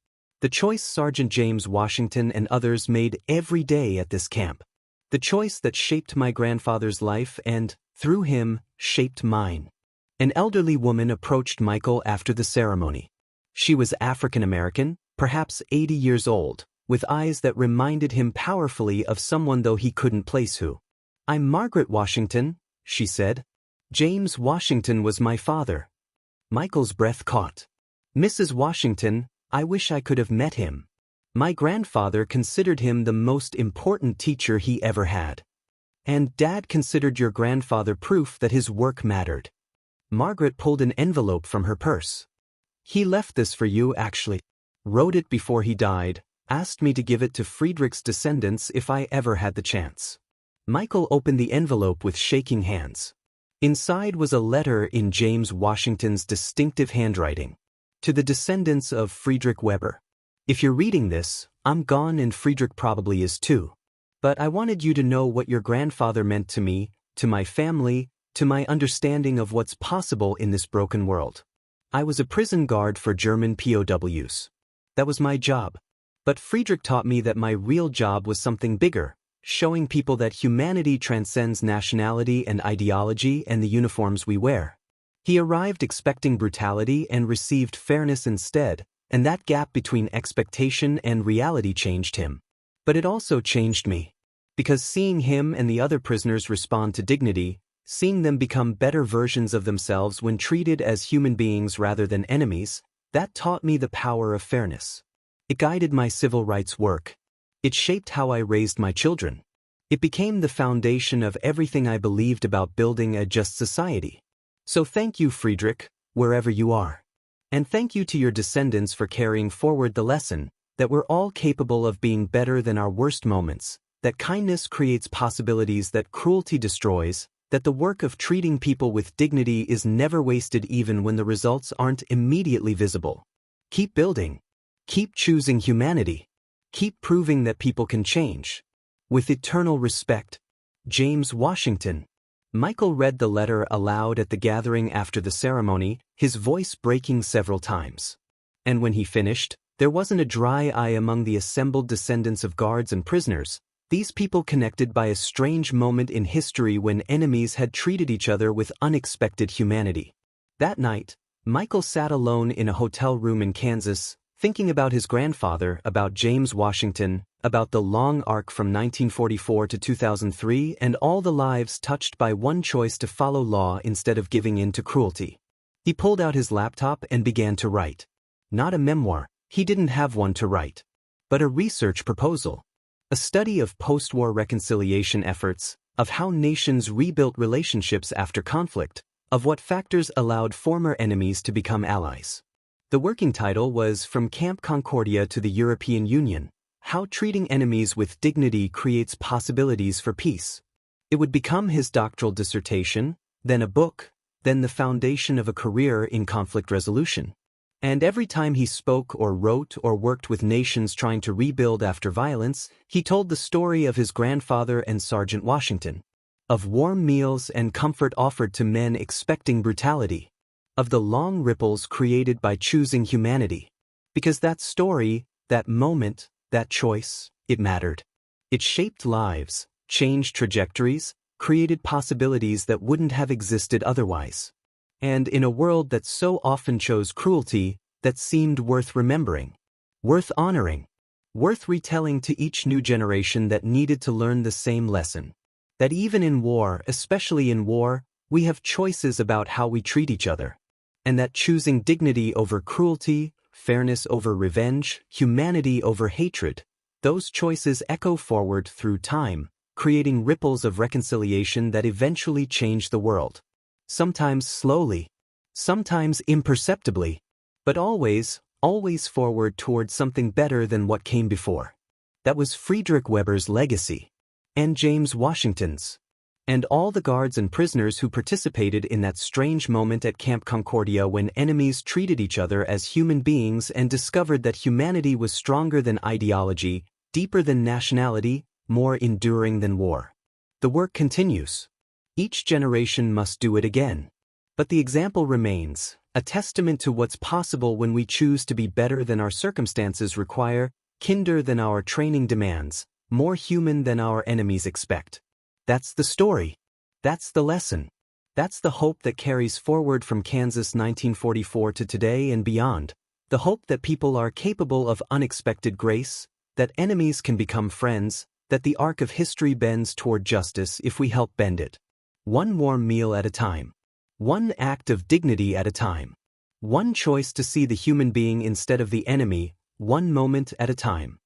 The choice Sergeant James Washington and others made every day at this camp. The choice that shaped my grandfather's life and, through him, shaped mine. An elderly woman approached Michael after the ceremony. She was African American, perhaps 80 years old, with eyes that reminded him powerfully of someone though he couldn't place who. "I'm Margaret Washington," she said. "James Washington was my father." Michael's breath caught. "Mrs. Washington, I wish I could have met him. My grandfather considered him the most important teacher he ever had. And Dad considered your grandfather proof that his work mattered." Margaret pulled an envelope from her purse. "He left this for you, actually. Wrote it before he died, asked me to give it to Friedrich's descendants if I ever had the chance." Michael opened the envelope with shaking hands. Inside was a letter in James Washington's distinctive handwriting. "To the descendants of Friedrich Weber. If you're reading this, I'm gone and Friedrich probably is too. But I wanted you to know what your grandfather meant to me, to my family, to my understanding of what's possible in this broken world. I was a prison guard for German POWs. That was my job. But Friedrich taught me that my real job was something bigger, showing people that humanity transcends nationality and ideology and the uniforms we wear. He arrived expecting brutality and received fairness instead, and that gap between expectation and reality changed him. But it also changed me. Because seeing him and the other prisoners respond to dignity, seeing them become better versions of themselves when treated as human beings rather than enemies, that taught me the power of fairness. It guided my civil rights work. It shaped how I raised my children. It became the foundation of everything I believed about building a just society. So thank you, Friedrich, wherever you are. And thank you to your descendants for carrying forward the lesson that we're all capable of being better than our worst moments, that kindness creates possibilities that cruelty destroys, that the work of treating people with dignity is never wasted even when the results aren't immediately visible. Keep building. Keep choosing humanity. Keep proving that people can change. With eternal respect, James Washington. Michael read the letter aloud at the gathering after the ceremony, his voice breaking several times. And when he finished, there wasn't a dry eye among the assembled descendants of guards and prisoners, these people connected by a strange moment in history when enemies had treated each other with unexpected humanity. That night, Michael sat alone in a hotel room in Kansas, thinking about his grandfather, about James Washington, about the long arc from 1944 to 2003 and all the lives touched by one choice to follow law instead of giving in to cruelty. He pulled out his laptop and began to write. Not a memoir, he didn't have one to write, but a research proposal. A study of post-war reconciliation efforts, of how nations rebuilt relationships after conflict, of what factors allowed former enemies to become allies. The working title was From Camp Concordia to the European Union, How Treating Enemies with Dignity Creates Possibilities for Peace. It would become his doctoral dissertation, then a book, then the foundation of a career in conflict resolution. And every time he spoke or wrote or worked with nations trying to rebuild after violence, he told the story of his grandfather and Sergeant Washington, of warm meals and comfort offered to men expecting brutality, of the long ripples created by choosing humanity. Because that story, that moment, that choice, it mattered. It shaped lives, changed trajectories, created possibilities that wouldn't have existed otherwise. And in a world that so often chose cruelty, that seemed worth remembering, worth honoring, worth retelling to each new generation that needed to learn the same lesson. That even in war, especially in war, we have choices about how we treat each other. And that choosing dignity over cruelty, fairness over revenge, humanity over hatred, those choices echo forward through time, creating ripples of reconciliation that eventually change the world. Sometimes slowly, sometimes imperceptibly, but always forward towards something better than what came before. That was Friedrich Weber's legacy. And James Washington's. And all the guards and prisoners who participated in that strange moment at Camp Concordia when enemies treated each other as human beings and discovered that humanity was stronger than ideology, deeper than nationality, more enduring than war. The work continues. Each generation must do it again. But the example remains, a testament to what's possible when we choose to be better than our circumstances require, kinder than our training demands, more human than our enemies expect. That's the story. That's the lesson. That's the hope that carries forward from Kansas 1944 to today and beyond. The hope that people are capable of unexpected grace, that enemies can become friends, that the arc of history bends toward justice if we help bend it. One warm meal at a time. One act of dignity at a time. One choice to see the human being instead of the enemy, one moment at a time.